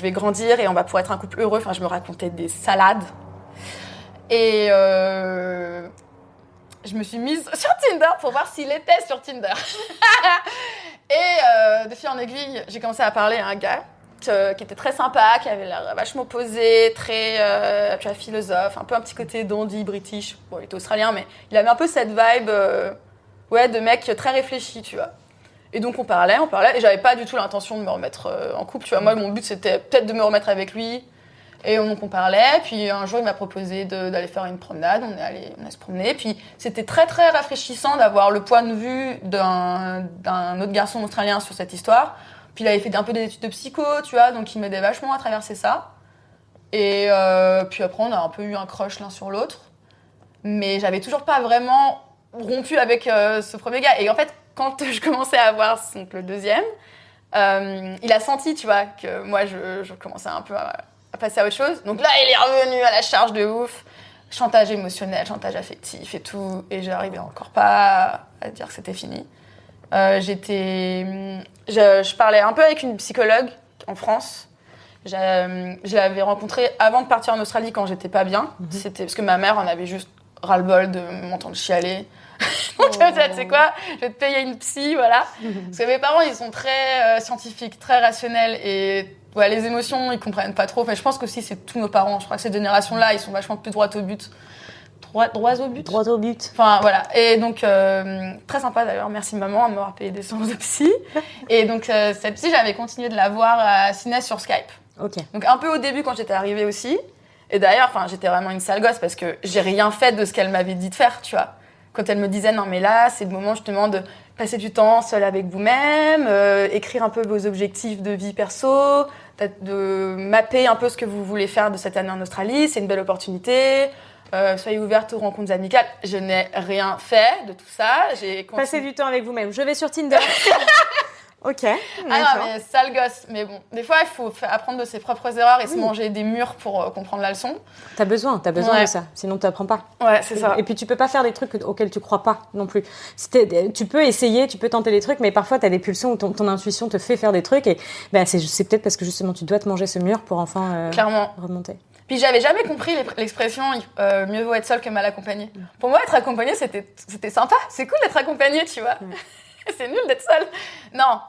vais grandir et on va pouvoir être un couple heureux. Enfin, je me racontais des salades. Et je me suis mise sur Tinder pour voir s'il était sur Tinder. Et de fil en aiguille, j'ai commencé à parler à un gars qui était très sympa, qui avait l'air vachement posé, très tu vois, philosophe, un peu un petit côté dandy british. Bon, il était australien, mais il avait un peu cette vibe ouais, de mec très réfléchi, tu vois. Et donc on parlait, et j'avais pas du tout l'intention de me remettre en couple, tu vois. Moi, mon but, c'était peut-être de me remettre avec lui. Et donc on parlait, puis un jour, il m'a proposé d'aller faire une promenade, on est allé se promener. Puis c'était très, très rafraîchissant d'avoir le point de vue d'un autre garçon australien sur cette histoire. Puis il avait fait un peu des études de psycho, tu vois, donc il m'aidait vachement à traverser ça. Et puis après, on a un peu eu un crush l'un sur l'autre. Mais j'avais toujours pas vraiment rompu avec ce premier gars. Et en fait, quand je commençais à voir donc, le deuxième, il a senti, tu vois, que moi, je commençais un peu à passer à autre chose. Donc là, il est revenu à la charge de ouf. Chantage émotionnel, chantage affectif et tout. Et j'arrivais encore pas à dire que c'était fini. Je parlais un peu avec une psychologue en France. Je l'avais rencontrée avant de partir en Australie quand j'étais pas bien. C'était parce que ma mère en avait juste ras-le-bol de m'entendre chialer. Donc tu sais quoi, je vais te payer une psy, voilà. Parce que mes parents, ils sont très scientifiques, très rationnels et ouais, les émotions, ils comprennent pas trop. Enfin, je pense que si c'est tous nos parents, je crois que cette génération-là, ils sont vachement plus droits au but. Droits au but. Droit au but. Enfin, voilà. Et donc, très sympa d'ailleurs. Merci maman de m'avoir payé des séances de psy. Et donc, cette psy, j'avais continué de la voir à Sydney sur Skype. Ok. Donc, un peu au début quand j'étais arrivée aussi. Et d'ailleurs, j'étais vraiment une sale gosse parce que j'ai rien fait de ce qu'elle m'avait dit de faire, tu vois. Quand elle me disait, non, mais là, c'est le moment justement de passer du temps seule avec vous-même, écrire un peu vos objectifs de vie perso, de mapper un peu ce que vous voulez faire de cette année en Australie. C'est une belle opportunité. Soyez ouverte aux rencontres amicales. Je n'ai rien fait de tout ça. Passez du temps avec vous-même. Je vais sur Tinder. Ok. Ah non, mais sale gosse. Mais bon, des fois, il faut apprendre de ses propres erreurs et se manger des murs pour comprendre la leçon. T'as besoin ouais. de ça. Sinon, t'apprends pas. Ouais, c'est ça. Et puis, tu peux pas faire des trucs auxquels tu crois pas non plus. Tu peux essayer, tu peux tenter des trucs, mais parfois, t'as des pulsions où ton intuition te fait faire des trucs et c'est peut-être parce que justement, tu dois te manger ce mur pour enfin clairement remonter. Puis j'avais jamais compris l'expression mieux vaut être seul que mal accompagné. Pour moi, être accompagné, c'était sympa. C'est cool d'être accompagné, tu vois. C'est nul d'être seul. Non.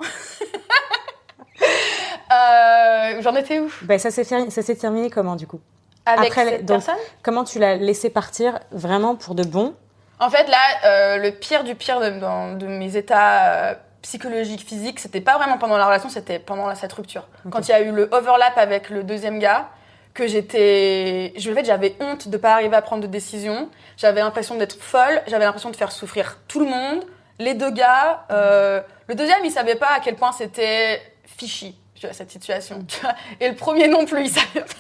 J'en étais où ? Ça s'est terminé comment, du coup ? Avec cette personne ? Comment tu l'as laissé partir vraiment pour de bon ? En fait, là, le pire du pire de mes états psychologiques, physiques, c'était pas vraiment pendant la relation, c'était pendant cette rupture. Okay. Quand il y a eu le overlap avec le deuxième gars, que j'avais honte de pas arriver à prendre de décision. J'avais l'impression d'être folle. J'avais l'impression de faire souffrir tout le monde. Les deux gars, le deuxième, il savait pas à quel point c'était fishy, tu vois, cette situation. Tu vois. Et le premier non plus, il savait pas.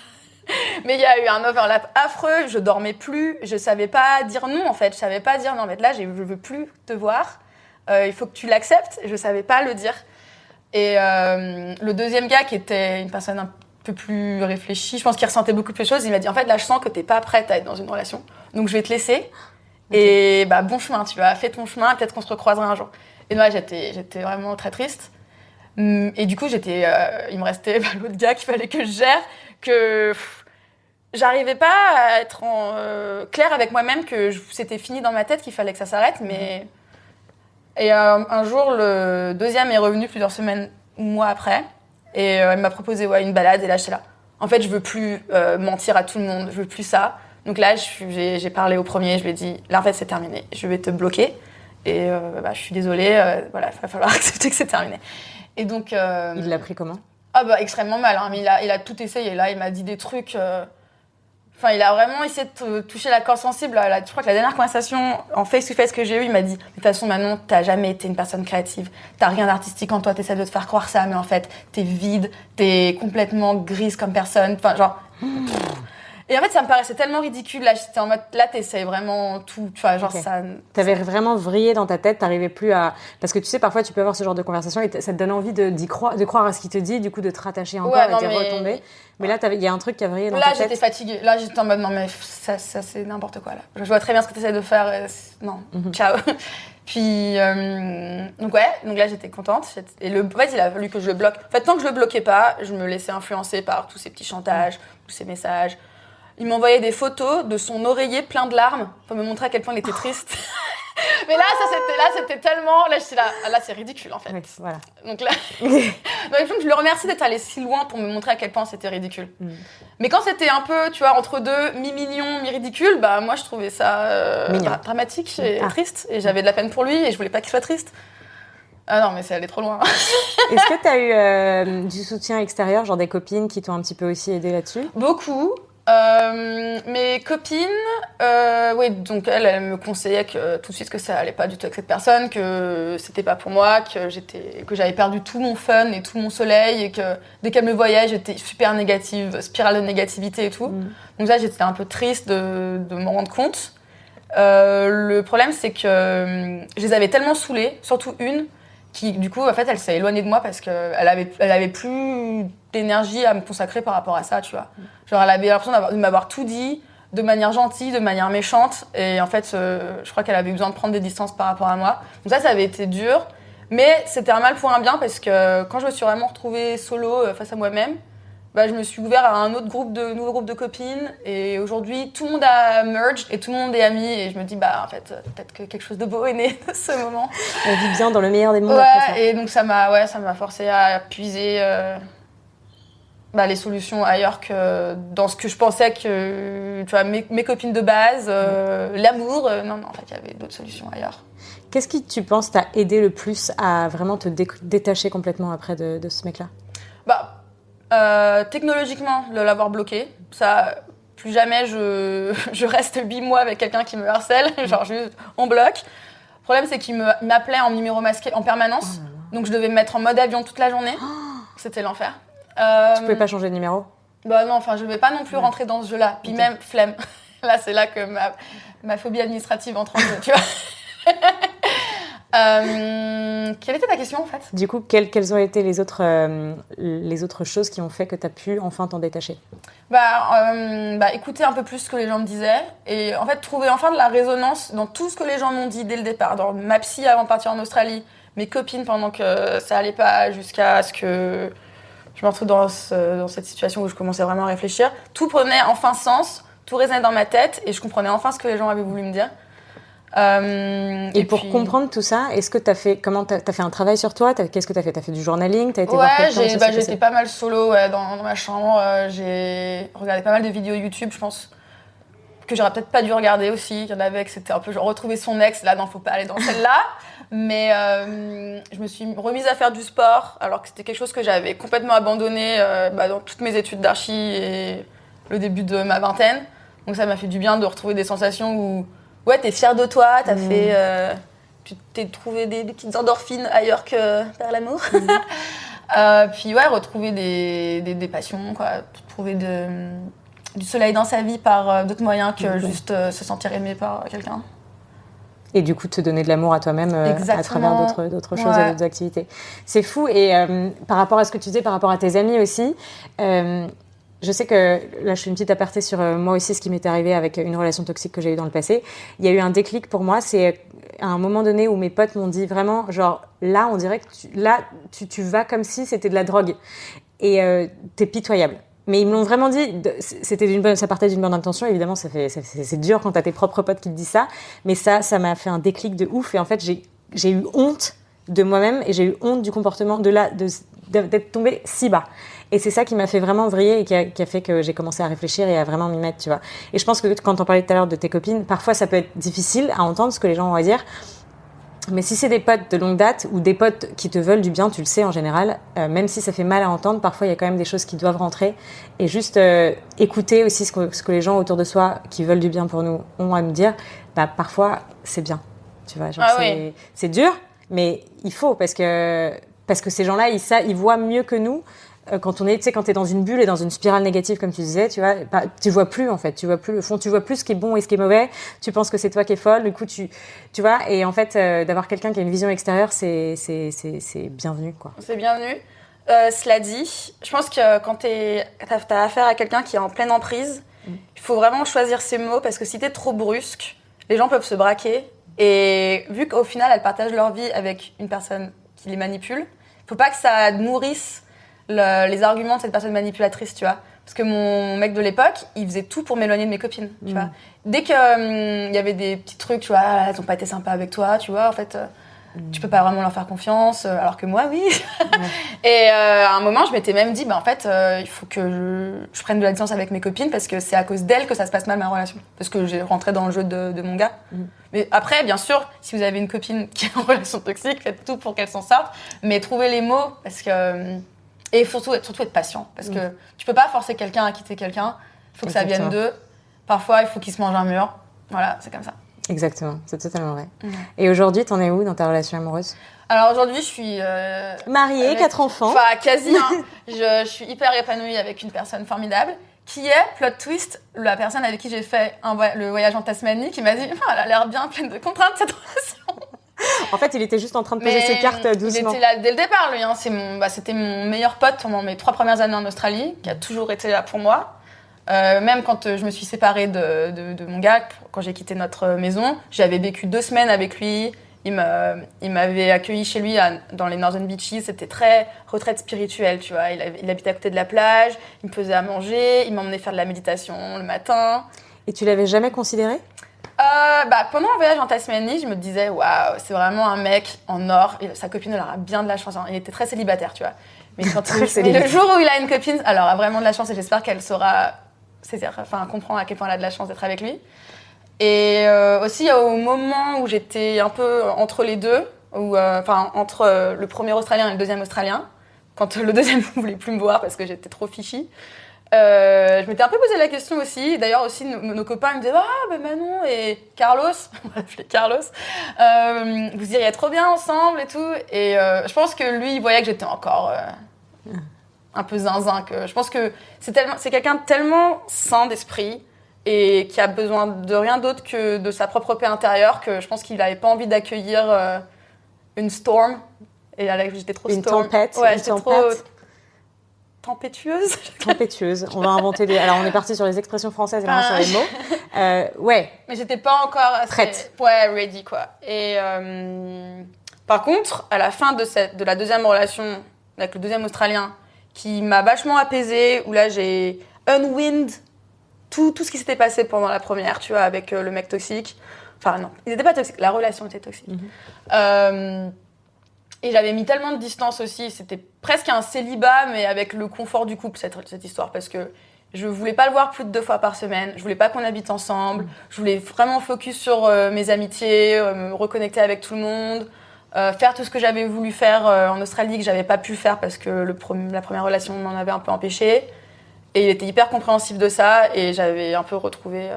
Mais il y a eu un overlap affreux. Je dormais plus. Je savais pas dire non, en fait. Je savais pas dire non, mais là, je veux plus te voir. Il faut que tu l'acceptes. Je savais pas le dire. Et le deuxième gars, qui était une personne un peu plus réfléchie, je pense qu'il ressentait beaucoup plus de choses. Il m'a dit, en fait, là, je sens que t'es pas prête à être dans une relation. Donc, je vais te laisser. Et bon chemin, tu vois, fais ton chemin, peut-être qu'on se recroisera un jour. Et moi, j'étais vraiment très triste. Et du coup, il me restait l'autre gars qu'il fallait que je gère, que j'arrivais pas à être claire avec moi-même que c'était fini dans ma tête, qu'il fallait que ça s'arrête. Mais et un jour, le deuxième est revenu plusieurs semaines ou mois après, et il m'a proposé une balade. Et là, j'étais là. En fait, je veux plus mentir à tout le monde. Je veux plus ça. Donc là, j'ai parlé au premier. Je lui ai dit, là, en fait, c'est terminé. Je vais te bloquer. Et je suis désolée. Voilà, il va falloir accepter que c'est terminé. Et donc. Il l'a pris comment? Ah extrêmement mal. Hein, mais il a tout essayé. Là, il m'a dit des trucs. Enfin, il a vraiment essayé de toucher la corde sensible. Je crois que la dernière conversation en face-to-face que j'ai eue, il m'a dit « De toute façon, Manon, t'as jamais été une personne créative. T'as rien d'artistique en toi. T'essaies de te faire croire ça, mais en fait, t'es vide. T'es complètement grise comme personne. » Enfin, genre... Et en fait, ça me paraissait tellement ridicule. Là, j'étais en mode, là, t'essayes vraiment tout. Tu vois, genre ça. T'avais vraiment vrillé dans ta tête, t'arrivais plus à. Parce que tu sais, parfois, tu peux avoir ce genre de conversation et ça te donne envie de croire à ce qu'il te dit, du coup, de te rattacher encore et d'y retomber. Mais là, il y a un truc qui a vrillé dans ta tête. Là, j'étais fatiguée. Là, j'étais en mode, non, mais ça c'est n'importe quoi, là. Je vois très bien ce que t'essaies de faire. Non, ciao. Puis, donc là, j'étais contente. Et en fait, il a fallu que je le bloque. En fait, tant que je le bloquais pas, je me laissais influencer par tous ces petits chantages, tous ces messages. Il m'envoyait des photos de son oreiller plein de larmes pour me montrer à quel point il était triste. Mais là, c'était tellement... Là, j'étais là, c'est ridicule, en fait. Oui, voilà. Donc là, je le remercie d'être allé si loin pour me montrer à quel point c'était ridicule. Mais quand c'était un peu, tu vois, entre deux, mi-mignon, mi-ridicule, moi, je trouvais ça dramatique et triste. Et j'avais de la peine pour lui et je voulais pas qu'il soit triste. Ah non, mais c'est allé trop loin. Est-ce que t'as eu du soutien extérieur, genre des copines qui t'ont un petit peu aussi aidé là-dessus? Beaucoup. Mes copines, donc elle me conseillait tout de suite que ça allait pas du tout avec cette personne, que c'était pas pour moi, que j'avais perdu tout mon fun et tout mon soleil et que dès qu'elle me voyait, j'étais super négative, spirale de négativité et tout. Donc là, j'étais un peu triste de m'en rendre compte. Le problème, c'est que je les avais tellement saoulées, surtout une, qui du coup, en fait, elle s'est éloignée de moi parce qu'elle avait plus d'énergie à me consacrer par rapport à ça, tu vois. Genre, elle avait l'impression de m'avoir tout dit, de manière gentille, de manière méchante. Et en fait, je crois qu'elle avait besoin de prendre des distances par rapport à moi. Donc ça avait été dur. Mais c'était un mal pour un bien parce que quand je me suis vraiment retrouvée solo face à moi-même, je me suis ouverte à un autre nouveau groupe de copines. Et aujourd'hui, tout le monde a merged et tout le monde est ami. Et je me dis, en fait, peut-être que quelque chose de beau est né de ce moment. On vit bien dans le meilleur des mondes après ça. Et donc ça m'a forcé à puiser les solutions ailleurs que dans ce que je pensais que, tu vois, mes copines de base, l'amour. Non, en fait, il y avait d'autres solutions ailleurs. Qu'est-ce qui, tu penses, t'a aidé le plus à vraiment te détacher complètement après de ce mec-là? Technologiquement, de l'avoir bloqué, ça, plus jamais je reste 8 mois avec quelqu'un qui me harcèle, genre juste on bloque. Le problème, c'est qu'il m'appelait en numéro masqué en permanence, donc je devais me mettre en mode avion toute la journée. C'était l'enfer. Tu pouvais pas changer de numéro? Non, enfin, je vais pas non plus rentrer dans ce jeu-là. Puis même, flemme. Là, c'est là que ma phobie administrative entre en jeu, tu vois. Quelle était ta question en fait? Du coup, quelles ont été les autres choses qui ont fait que tu as pu enfin t'en détacher? Écouter un peu plus ce que les gens me disaient et en fait trouver enfin de la résonance dans tout ce que les gens m'ont dit dès le départ. Dans ma psy avant de partir en Australie, mes copines pendant que ça allait pas, jusqu'à ce que je me retrouve dans cette situation où je commençais vraiment à réfléchir. Tout prenait enfin sens, tout résonnait dans ma tête et je comprenais enfin ce que les gens avaient voulu me dire. Et pour comprendre tout ça, est-ce que t'as fait un travail sur toi? Qu'est-ce que t'as fait? T'as fait du journalisme? T'as été voir quelqu'un? J'étais pas mal solo dans ma chambre. J'ai regardé pas mal de vidéos YouTube, je pense que j'aurais peut-être pas dû regarder aussi. Il y en avait que c'était un peu genre retrouver son ex. Là, non, faut pas aller dans celle-là. Mais je me suis remise à faire du sport alors que c'était quelque chose que j'avais complètement abandonné dans toutes mes études d'archi et le début de ma vingtaine. Donc ça m'a fait du bien de retrouver des sensations où t'es fière de toi, t'as fait, tu t'es trouvé des petites endorphines ailleurs que vers l'amour. Puis retrouver des passions, quoi, trouver du soleil dans sa vie par d'autres moyens que juste se sentir aimé par quelqu'un. Et du coup, te donner de l'amour à toi-même à travers d'autres choses et d'autres activités. C'est fou. Et par rapport à ce que tu disais, par rapport à tes amis aussi, je sais que, là je fais une petite aparté sur moi aussi ce qui m'était arrivé avec une relation toxique que j'ai eue dans le passé. Il y a eu un déclic pour moi, c'est à un moment donné où mes potes m'ont dit vraiment, genre là on dirait que tu vas comme si c'était de la drogue et t'es pitoyable. Mais ils me l'ont vraiment dit. Ça partait d'une bonne intention. Évidemment, c'est dur quand t'as tes propres potes qui te disent ça. Mais ça m'a fait un déclic de ouf. Et en fait, j'ai eu honte de moi-même et j'ai eu honte du comportement d'être tombée si bas. Et c'est ça qui m'a fait vraiment vriller et qui a fait que j'ai commencé à réfléchir et à vraiment m'y mettre, tu vois. Et je pense que quand on parlait tout à l'heure de tes copines, parfois ça peut être difficile à entendre ce que les gens vont dire. Mais si c'est des potes de longue date ou des potes qui te veulent du bien, tu le sais en général, même si ça fait mal à entendre, parfois il y a quand même des choses qui doivent rentrer. Et juste écouter aussi ce que les gens autour de soi qui veulent du bien pour nous ont à nous dire, parfois c'est bien. Tu vois, genre c'est dur, mais il faut parce que ces gens-là, ils voient mieux que nous. Quand t'es dans une bulle et dans une spirale négative, comme tu disais, tu vois, tu vois plus, en fait. Tu vois plus le fond, tu vois plus ce qui est bon et ce qui est mauvais. Tu penses que c'est toi qui es folle. Du coup, tu vois, et en fait, d'avoir quelqu'un qui a une vision extérieure, c'est bienvenu, quoi. C'est bienvenu. Cela dit, je pense que quand t'as affaire à quelqu'un qui est en pleine emprise, il faut vraiment choisir ses mots parce que si t'es trop brusque, les gens peuvent se braquer. Et vu qu'au final, elles partagent leur vie avec une personne qui les manipule, faut pas que ça nourrisse les arguments de cette personne manipulatrice, tu vois. Parce que mon mec de l'époque, il faisait tout pour m'éloigner de mes copines, tu vois. Dès qu'il y avait des petits trucs, tu vois, elles ont pas été sympas avec toi, tu vois, en fait, tu peux pas vraiment leur faire confiance, alors que moi, oui. Et à un moment, je m'étais même dit, en fait, il faut que je prenne de la distance avec mes copines parce que c'est à cause d'elles que ça se passe mal, ma relation. Parce que j'ai rentré dans le jeu de mon gars. Mais après, bien sûr, si vous avez une copine qui est en relation toxique, faites tout pour qu'elle s'en sorte, mais trouvez les mots parce que... Et surtout être patient, parce que tu peux pas forcer quelqu'un à quitter quelqu'un. Il faut que ça vienne d'eux. Parfois, il faut qu'ils se mangent un mur. Voilà, c'est comme ça. Exactement, c'est totalement vrai. Et aujourd'hui, t'en es où dans ta relation amoureuse ? Alors aujourd'hui, je suis... mariée, 4 enfants. Enfin, quasi. Je suis hyper épanouie avec une personne formidable, qui est, plot twist, la personne avec qui j'ai fait le voyage en Tasmanie, qui m'a dit « Elle a l'air bien pleine de contraintes, cette relation !» En fait, il était juste en train de poser ses cartes doucement. Il était là dès le départ, lui. C'était mon meilleur pote pendant mes 3 premières années en Australie, qui a toujours été là pour moi. Même quand je me suis séparée de mon gars, quand j'ai quitté notre maison, j'avais vécu 2 semaines avec lui. Il m'avait accueilli chez lui dans les Northern Beaches. C'était très retraite spirituelle, tu vois. Il habitait à côté de la plage, il me faisait à manger, il m'emmenait faire de la méditation le matin. Et tu l'avais jamais considéré ? Pendant un voyage en Tasmanie, je me disais, waouh, c'est vraiment un mec en or. Et sa copine, elle aura bien de la chance. Il était très célibataire, tu vois. Mais le jour où il a une copine, elle aura vraiment de la chance et j'espère qu'elle saura comprendre à quel point elle a de la chance d'être avec lui. Et aussi, au moment où j'étais un peu entre les deux, entre le premier Australien et le deuxième Australien, quand le deuxième ne voulait plus me voir parce que j'étais trop fichue, je m'étais un peu posé la question aussi. D'ailleurs, aussi, nos copains me disaient Manon et Carlos, on va l'appeler Carlos, vous iriez trop bien ensemble et tout. Et je pense que lui, il voyait que j'étais encore un peu zinzin. Je pense que c'est quelqu'un de tellement sain d'esprit et qui a besoin de rien d'autre que de sa propre paix intérieure que je pense qu'il n'avait pas envie d'accueillir une storm. Et là, j'étais trop une tempête. Ouais, j'étais trop tempétueuse. Tempétueuse. On va inventer des... Alors, on est parti sur les expressions françaises et maintenant sur les mots. Ouais. Mais j'étais pas encore assez... prête. Ouais, ready, quoi. Et par contre, à la fin de la deuxième relation avec le deuxième Australien, qui m'a vachement apaisée, où là, j'ai unwind tout ce qui s'était passé pendant la première, tu vois, avec le mec toxique. Enfin, non, ils n'étaient pas toxiques. La relation était toxique. Et j'avais mis tellement de distance aussi, c'était presque un célibat, mais avec le confort du couple, cette histoire, parce que je voulais pas le voir plus de 2 fois par semaine, je voulais pas qu'on habite ensemble, je voulais vraiment focus sur mes amitiés, me reconnecter avec tout le monde, faire tout ce que j'avais voulu faire en Australie, que j'avais pas pu faire parce que la première relation m'en avait un peu empêché. Et il était hyper compréhensif de ça, et j'avais un peu retrouvé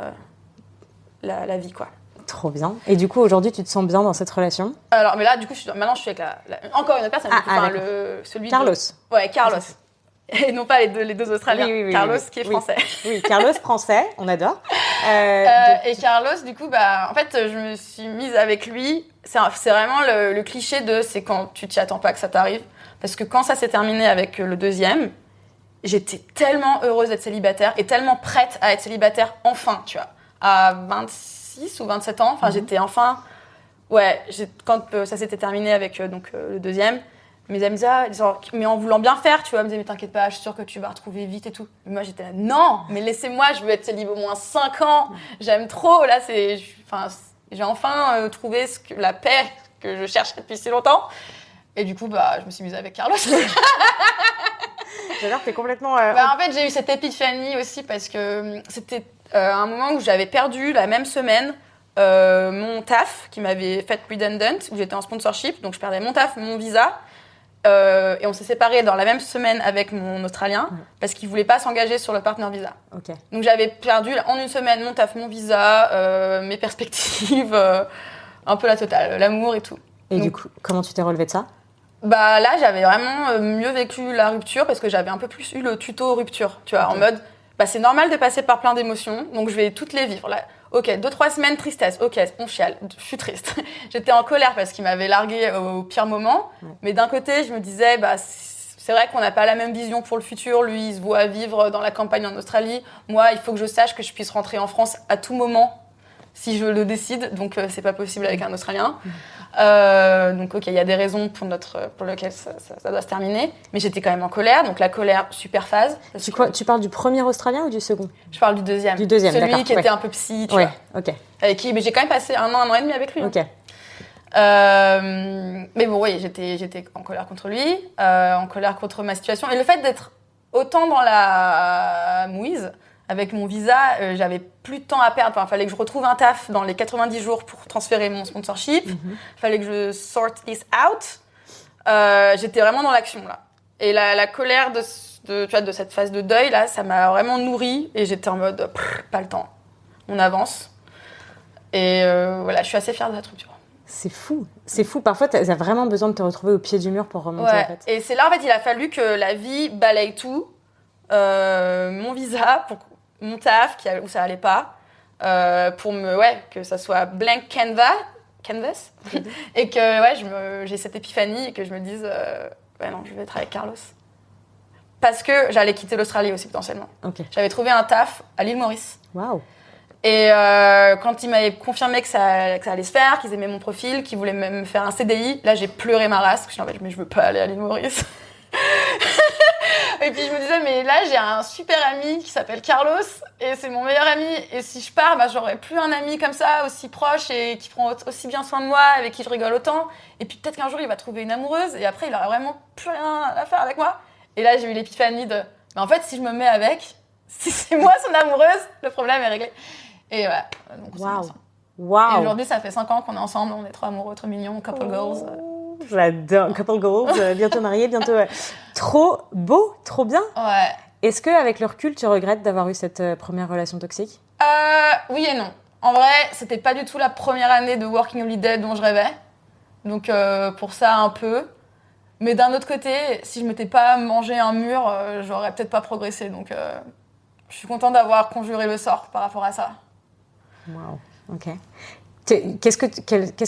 la vie, quoi. Trop bien. Et du coup, aujourd'hui, tu te sens bien dans cette relation ? Alors, mais là, du coup, maintenant, je suis avec encore une autre personne. Celui Carlos. Ouais, Carlos. Et non pas les deux Australiens. Oui, Carlos, qui est français. Oui, Carlos, français, on adore. Et Carlos, du coup, en fait, je me suis mise avec lui. C'est vraiment le cliché c'est quand tu t'y attends pas que ça t'arrive. Parce que quand ça s'est terminé avec le deuxième, j'étais tellement heureuse d'être célibataire et tellement prête à être célibataire enfin, tu vois. À 26 ou 27 ans, j'étais enfin... Ouais, quand ça s'était terminé avec le deuxième, Mes amis, genre, mais en voulant bien faire, tu vois, me disaient, mais t'inquiète pas, je suis sûre que tu vas retrouver vite et tout. Mais moi, j'étais là, non, mais laissez-moi, je veux être célibataire au moins 5 ans. J'aime trop, là, j'ai enfin trouvé la paix que je cherchais depuis si longtemps. Et du coup, je me suis mise avec Carlos. J'adore, t'es complètement... En fait, j'ai eu cette épiphanie aussi parce que c'était un moment où j'avais perdu la même semaine mon taf qui m'avait fait redundant, où j'étais en sponsorship, donc je perdais mon taf, mon visa. Et on s'est séparés dans la même semaine avec mon Australien parce qu'il voulait pas s'engager sur le partner visa. Okay. Donc j'avais perdu en une semaine mon taf, mon visa, mes perspectives, un peu la totale, l'amour et tout. Et donc, du coup, comment tu t'es relevée de ça ? Là, j'avais vraiment mieux vécu la rupture parce que j'avais un peu plus eu le tuto rupture, tu vois, en mode, c'est normal de passer par plein d'émotions, donc je vais toutes les vivre. Là, ok, 2-3 semaines tristesse, ok, on chiale, je suis triste. J'étais en colère parce qu'il m'avait larguée au pire moment, mais d'un côté, je me disais, c'est vrai qu'on n'a pas la même vision pour le futur. Lui, il se voit vivre dans la campagne en Australie. Moi, il faut que je sache que je puisse rentrer en France à tout moment si je le décide, donc c'est pas possible avec un Australien. Donc ok, il y a des raisons pour lesquelles ça doit se terminer, mais j'étais quand même en colère, donc la colère, super phase. Tu parles du premier Australien ou du second ? Je parle du deuxième. Du deuxième, celui d'accord. Qui était un peu psy, tu vois. Ok. Avec qui, mais j'ai quand même passé un an et demi avec lui. Ok. Mais bon, oui, j'étais en colère contre lui, en colère contre ma situation, et le fait d'être autant dans la mouise. Avec mon visa, j'avais plus de temps à perdre. Enfin, fallait que je retrouve un taf dans les 90 jours pour transférer mon sponsorship. Fallait que je sort this out. J'étais vraiment dans l'action, là. Et la colère de cette phase de deuil, là, ça m'a vraiment nourrie. Et j'étais en mode, pas le temps. On avance. Et voilà, je suis assez fière de cette rupture. C'est fou. C'est fou. Parfois, tu as vraiment besoin de te retrouver au pied du mur pour remonter, en fait. Et c'est là, en fait, il a fallu que la vie balaye tout. Mon visa, mon taf, où ça allait pas, pour que ça soit blank canvas, et que j'ai cette épiphanie et que je me dise, non, je vais être avec Carlos. Parce que j'allais quitter l'Australie aussi potentiellement. Okay. J'avais trouvé un taf à l'île Maurice. Waouh. Et quand ils m'avaient confirmé que ça allait se faire, qu'ils aimaient mon profil, qu'ils voulaient même me faire un CDI, là j'ai pleuré ma race. Je me disais, mais je veux pas aller à l'île Maurice. Et puis je me disais, mais là j'ai un super ami qui s'appelle Carlos et c'est mon meilleur ami. Et si je pars, j'aurai plus un ami comme ça, aussi proche et qui prend aussi bien soin de moi, avec qui je rigole autant. Et puis peut-être qu'un jour il va trouver une amoureuse et après il aura vraiment plus rien à faire avec moi. Et là j'ai eu l'épiphanie de, mais en fait si je me mets avec, si c'est moi son amoureuse, le problème est réglé. Et voilà, donc on s'est mis ensemble. Wow. Et aujourd'hui ça fait 5 ans qu'on est ensemble, on est trop amoureux, trop mignons, couple goals. J'adore, couple goals, bientôt mariés, bientôt... Trop beau, trop bien. Ouais. Est-ce qu'avec le recul, tu regrettes d'avoir eu cette première relation toxique ? Oui et non. En vrai, c'était pas du tout la première année de Working Holiday dont je rêvais. Donc pour ça, un peu. Mais d'un autre côté, si je m'étais pas mangé un mur, j'aurais peut-être pas progressé. Donc je suis contente d'avoir conjuré le sort par rapport à ça. Waouh, ok. Qu'est-ce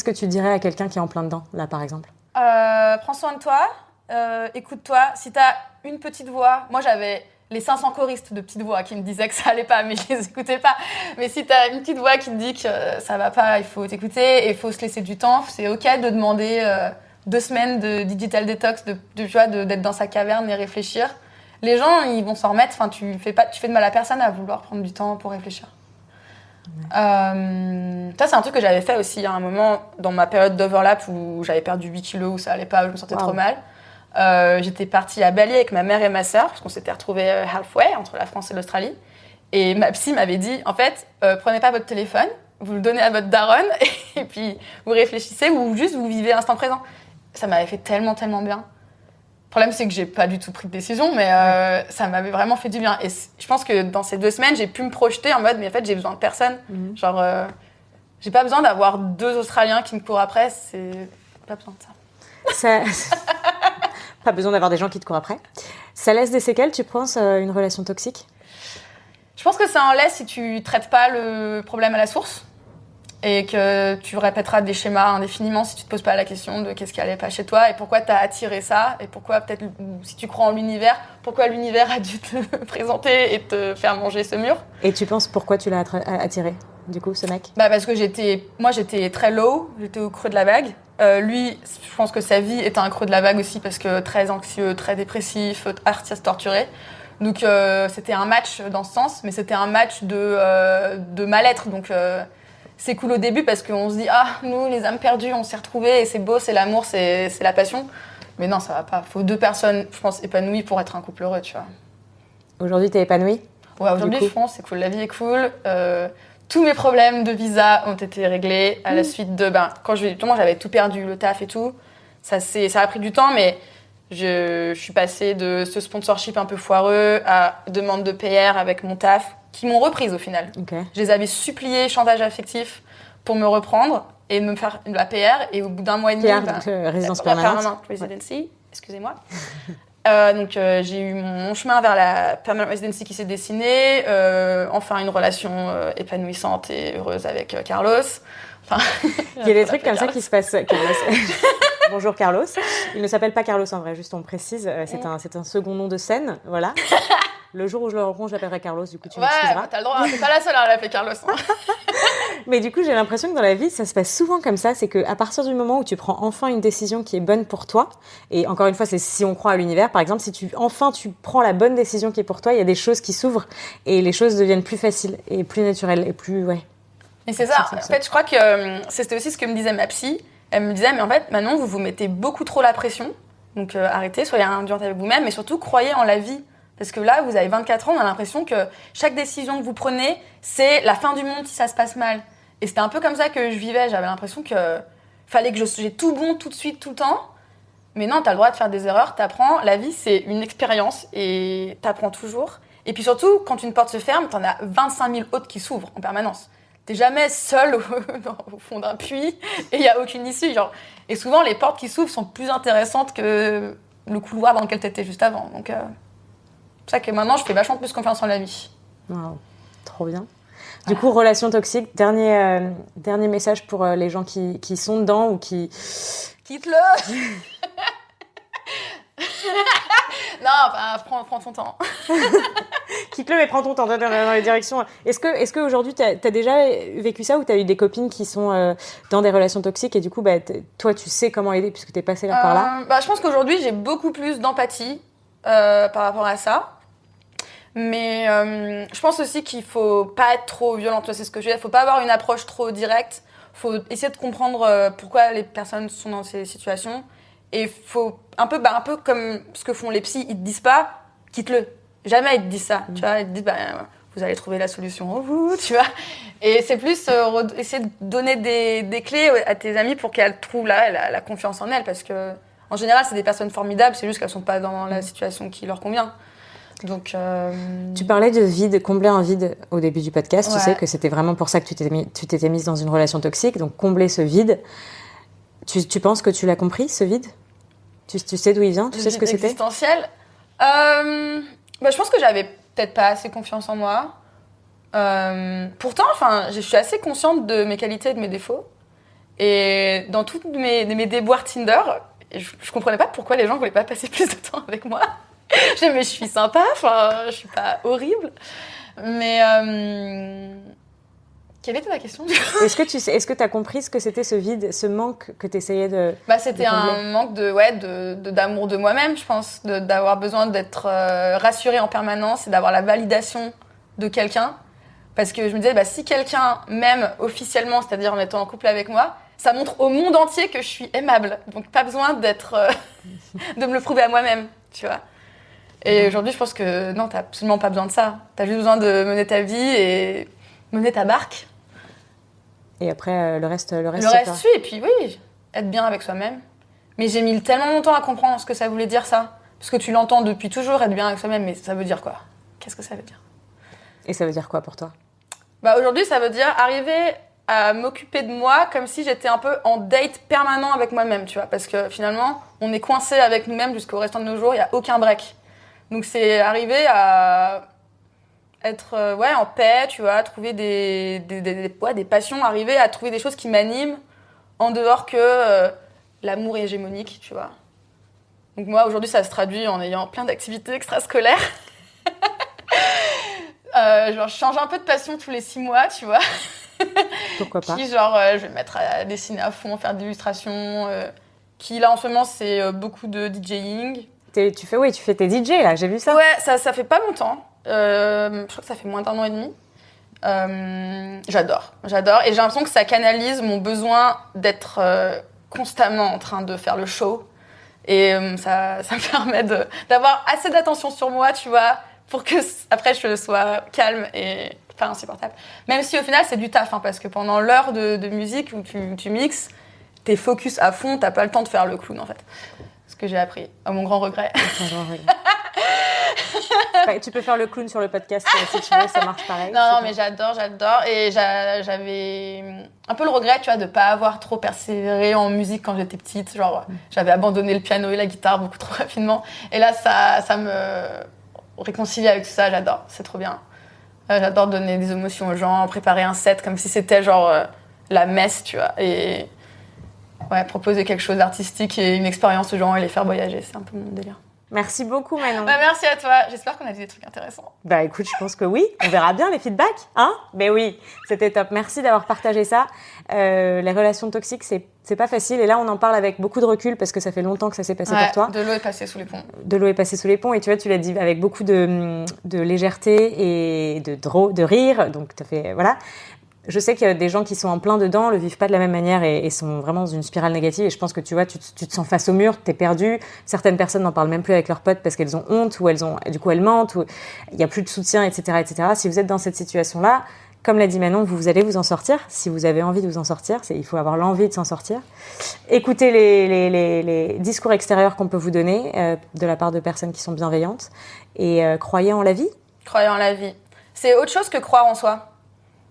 que tu dirais à quelqu'un qui est en plein dedans, là, par exemple ? Prends soin de toi, écoute-toi. Si t'as une petite voix, moi j'avais les 500 choristes de petites voix qui me disaient que ça allait pas, mais je les écoutais pas. Mais si t'as une petite voix qui te dit que ça va pas, il faut t'écouter et il faut se laisser du temps. C'est ok de demander 2 semaines de digital detox, d'être dans sa caverne et réfléchir. Les gens, ils vont s'en remettre. Enfin, tu fais de mal à personne à vouloir prendre du temps pour réfléchir. Ça, c'est un truc que j'avais fait aussi à un moment dans ma période d'overlap où j'avais perdu 8 kilos, où ça allait pas, où je me sentais trop mal. J'étais partie à Bali avec ma mère et ma sœur, parce qu'on s'était retrouvés halfway entre la France et l'Australie. Et ma psy m'avait dit, en fait, prenez pas votre téléphone, vous le donnez à votre daronne, et puis vous réfléchissez ou juste vous vivez l'instant présent. Ça m'avait fait tellement, tellement bien. Le problème, c'est que j'ai pas du tout pris de décision, mais ça m'avait vraiment fait du bien. Et je pense que dans ces 2 semaines, j'ai pu me projeter en mode, mais en fait, j'ai besoin de personne. Genre, j'ai pas besoin d'avoir 2 Australiens qui me courent après, c'est pas besoin de ça. Pas besoin d'avoir des gens qui te courent après. Ça laisse des séquelles, tu penses, une relation toxique ? Je pense que ça en laisse si tu traites pas le problème à la source. Et que tu répéteras des schémas indéfiniment si tu te poses pas la question de qu'est-ce qui allait pas chez toi et pourquoi t'as attiré ça et pourquoi peut-être, si tu crois en l'univers, pourquoi l'univers a dû te présenter et te faire manger ce mur. Et tu penses pourquoi tu l'as attiré, du coup, ce mec ? Parce que j'étais très low, j'étais au creux de la vague Lui, je pense que sa vie était un creux de la vague aussi parce que très anxieux, très dépressif, artiste torturé. Donc c'était un match dans ce sens, mais c'était un match de mal-être. Donc c'est cool au début parce qu'on se dit nous les âmes perdues, on s'est retrouvés et c'est beau, c'est l'amour, c'est la passion. Mais non, ça va pas. Faut 2 personnes, je pense, épanouies pour être un couple heureux, tu vois. Aujourd'hui, t'es épanouie? Ouais, aujourd'hui, je pense, c'est cool. La vie est cool. Tous mes problèmes de visa ont été réglés à la suite de... quand j'avais tout perdu, le taf et tout. Ça a pris du temps, mais je suis passée de ce sponsorship un peu foireux à demande de PR avec mon taf, qui m'ont reprise au final. Okay. Je les avais suppliés, chantage affectif, pour me reprendre et me faire la PR. Et au bout d'un mois et demi... résidence permanente. Permanent residency, ouais. Excusez-moi. Donc j'ai eu mon chemin vers la permanent residency qui s'est dessiné. Enfin, une relation épanouissante et heureuse avec Carlos. Enfin, il y a des trucs comme ça qui se passent. Carlos. Bonjour Carlos. Il ne s'appelle pas Carlos en vrai, juste on précise. C'est un second nom de scène, voilà. Le jour où je le rencontre, je l'appellerai Carlos, du coup tu m'excuseras. Ouais, t'as le droit, t'es pas la seule à l'appeler Carlos. Hein. Mais du coup, j'ai l'impression que dans la vie, ça se passe souvent comme ça. C'est qu'à partir du moment où tu prends enfin une décision qui est bonne pour toi, et encore une fois, c'est si on croit à l'univers, par exemple, si tu prends la bonne décision qui est pour toi, il y a des choses qui s'ouvrent et les choses deviennent plus faciles et plus naturelles et plus, ouais. Et c'est ça. En fait, je crois que c'était aussi ce que me disait ma psy. Elle me disait, mais en fait, Manon, vous vous mettez beaucoup trop la pression. Donc arrêtez, soyez indulgente avec vous-même, mais surtout croyez en la vie. Parce que là, vous avez 24 ans, on a l'impression que chaque décision que vous prenez, c'est la fin du monde si ça se passe mal. Et c'était un peu comme ça que je vivais. J'avais l'impression que fallait que j'ai tout bon tout de suite, tout le temps. Mais non, t'as le droit de faire des erreurs, t'apprends. La vie, c'est une expérience et t'apprends toujours. Et puis surtout, quand une porte se ferme, t'en as 25 000 autres qui s'ouvrent en permanence. T'es jamais seul au fond d'un puits et il n'y a aucune issue. Genre. Et souvent, les portes qui s'ouvrent sont plus intéressantes que le couloir dans lequel t'étais juste avant. Donc... c'est pour ça que maintenant, je fais vachement plus confiance en la vie. Wow, trop bien. Du coup, relation toxique, dernier message pour les gens qui sont dedans ou qui... Quitte-le. Non, prends ton temps. Quitte-le, mais prends ton temps dans les directions. Est-ce qu'aujourd'hui, t'as déjà vécu ça ou t'as eu des copines qui sont dans des relations toxiques et du coup, toi, tu sais comment aider puisque t'es passée par là? Je pense qu'aujourd'hui, j'ai beaucoup plus d'empathie par rapport à ça. Mais je pense aussi qu'il faut pas être trop violente, c'est ce que je veux dire. Il faut pas avoir une approche trop directe. Il faut essayer de comprendre pourquoi les personnes sont dans ces situations. Et il faut un peu comme ce que font les psys, ils te disent pas quitte-le. Jamais ils te disent ça. Tu vois, ils te disent vous allez trouver la solution en vous, tu vois. Et c'est plus essayer de donner des clés à tes amis pour qu'elles trouvent la confiance en elles, parce que en général c'est des personnes formidables, c'est juste qu'elles sont pas dans la situation qui leur convient. Donc, tu parlais de vide, combler un vide au début du podcast. Ouais. Tu sais que c'était vraiment pour ça que tu t'étais mise dans une relation toxique. Donc combler ce vide. Tu penses que tu l'as compris, ce vide? Tu sais d'où il vient? Tu sais ce que c'était? Existentiel. Je pense que j'avais peut-être pas assez confiance en moi. Pourtant, je suis assez consciente de mes qualités et de mes défauts. Et dans tous mes déboires Tinder, je comprenais pas pourquoi les gens voulaient pas passer plus de temps avec moi. Mais je suis sympa, je suis pas horrible. Mais quelle était ta question? Est-ce que tu as compris ce que c'était ce vide, ce manque que tu essayais de c'était de un manque d'amour de moi-même, je pense, d'avoir besoin d'être rassurée en permanence et d'avoir la validation de quelqu'un. Parce que je me disais, si quelqu'un m'aime officiellement, c'est-à-dire en étant en couple avec moi, ça montre au monde entier que je suis aimable. Donc pas besoin de me le prouver à moi-même, tu vois. Et aujourd'hui, je pense que non, t'as absolument pas besoin de ça. T'as juste besoin de mener ta vie et mener ta barque. Et après, le reste suit. Et puis oui, être bien avec soi-même. Mais j'ai mis tellement longtemps à comprendre ce que ça voulait dire, ça. Parce que tu l'entends depuis toujours, être bien avec soi-même, mais ça veut dire quoi? Qu'est-ce que ça veut dire? Et ça veut dire quoi pour toi? Aujourd'hui, ça veut dire arriver à m'occuper de moi comme si j'étais un peu en date permanent avec moi-même, tu vois. Parce que finalement, on est coincé avec nous-mêmes jusqu'au restant de nos jours, il n'y a aucun break. Donc c'est arriver à être en paix, tu vois, trouver des passions, arriver à trouver des choses qui m'animent en dehors que l'amour hégémonique, tu vois. Donc moi, aujourd'hui, ça se traduit en ayant plein d'activités extrascolaires. Je change un peu de passion tous les 6 mois, tu vois. Pourquoi pas. Qui, genre, je vais me mettre à dessiner à fond, faire des illustrations. Qui, là, en ce moment, c'est beaucoup de DJing. Tu fais tes DJ, là, j'ai vu ça. Ouais, ça fait pas longtemps. Je crois que ça fait moins d'1 an et demi. J'adore. Et j'ai l'impression que ça canalise mon besoin d'être constamment en train de faire le show. Et ça me permet d'avoir assez d'attention sur moi, tu vois, pour que après je sois calme et pas insupportable. Même si au final c'est du taf, hein, parce que pendant l'heure de musique où tu mixes, t'es focus à fond, t'as pas le temps de faire le clown en fait. Ce que j'ai appris, à mon grand regret. Tu peux faire le clown sur le podcast si tu veux, ça marche pareil. Non, mais j'adore. Et j'avais un peu le regret, tu vois, de pas avoir trop persévéré en musique quand j'étais petite. Genre, j'avais abandonné le piano et la guitare beaucoup trop rapidement. Et là, ça me réconcilie avec tout ça. J'adore, c'est trop bien. J'adore donner des émotions aux gens, préparer un set comme si c'était genre la messe, tu vois. Et ouais, proposer quelque chose d'artistique et une expérience aux gens et les faire voyager, c'est un peu mon délire. Merci beaucoup, Manon. Merci à toi. J'espère qu'on a dit des trucs intéressants. Écoute, je pense que oui. On verra bien les feedbacks, hein ? Mais oui, c'était top. Merci d'avoir partagé ça. Les relations toxiques, c'est pas facile. Et là, on en parle avec beaucoup de recul parce que ça fait longtemps que ça s'est passé pour toi. De l'eau est passée sous les ponts. De l'eau est passée sous les ponts. Et tu vois, tu l'as dit avec beaucoup de légèreté et de rire. Donc, t'as fait... Voilà. Je sais qu'il y a des gens qui sont en plein dedans, le vivent pas de la même manière et sont vraiment dans une spirale négative. Et je pense que tu vois, tu te sens face au mur, t'es perdu. Certaines personnes n'en parlent même plus avec leurs potes parce qu'elles ont honte ou du coup elles mentent ou il y a plus de soutien, etc., etc. Si vous êtes dans cette situation-là, comme l'a dit Manon, vous allez vous en sortir. Si vous avez envie de vous en sortir, il faut avoir l'envie de s'en sortir. Écoutez les discours extérieurs qu'on peut vous donner de la part de personnes qui sont bienveillantes et croyez en la vie. Croyez en la vie. C'est autre chose que croire en soi.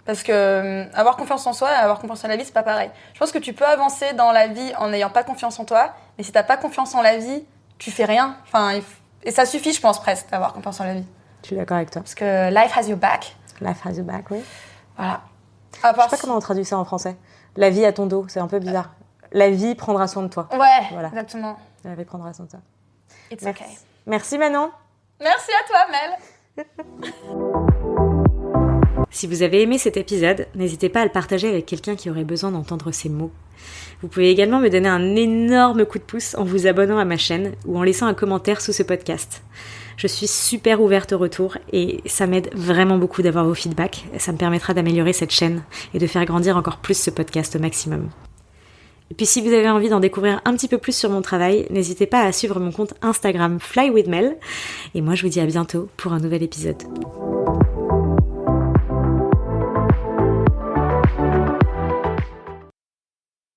Parce que avoir confiance en soi et avoir confiance en la vie, c'est pas pareil. Je pense que tu peux avancer dans la vie en n'ayant pas confiance en toi, mais si t'as pas confiance en la vie, tu fais rien. Et ça suffit, je pense, presque, d'avoir confiance en la vie. Je suis d'accord avec toi. Parce que life has your back. Life has your back, oui. Voilà. Je sais pas comment on traduit ça en français. La vie à ton dos, c'est un peu bizarre. La vie prendra soin de toi. Ouais, voilà. Exactement. La vie prendra soin de toi. It's okay. Merci Manon. Merci à toi, Mel. Si vous avez aimé cet épisode, n'hésitez pas à le partager avec quelqu'un qui aurait besoin d'entendre ces mots. Vous pouvez également me donner un énorme coup de pouce en vous abonnant à ma chaîne ou en laissant un commentaire sous ce podcast. Je suis super ouverte au retour et ça m'aide vraiment beaucoup d'avoir vos feedbacks. Ça me permettra d'améliorer cette chaîne et de faire grandir encore plus ce podcast au maximum. Et puis si vous avez envie d'en découvrir un petit peu plus sur mon travail, n'hésitez pas à suivre mon compte Instagram Fly with Mel. Et moi je vous dis à bientôt pour un nouvel épisode.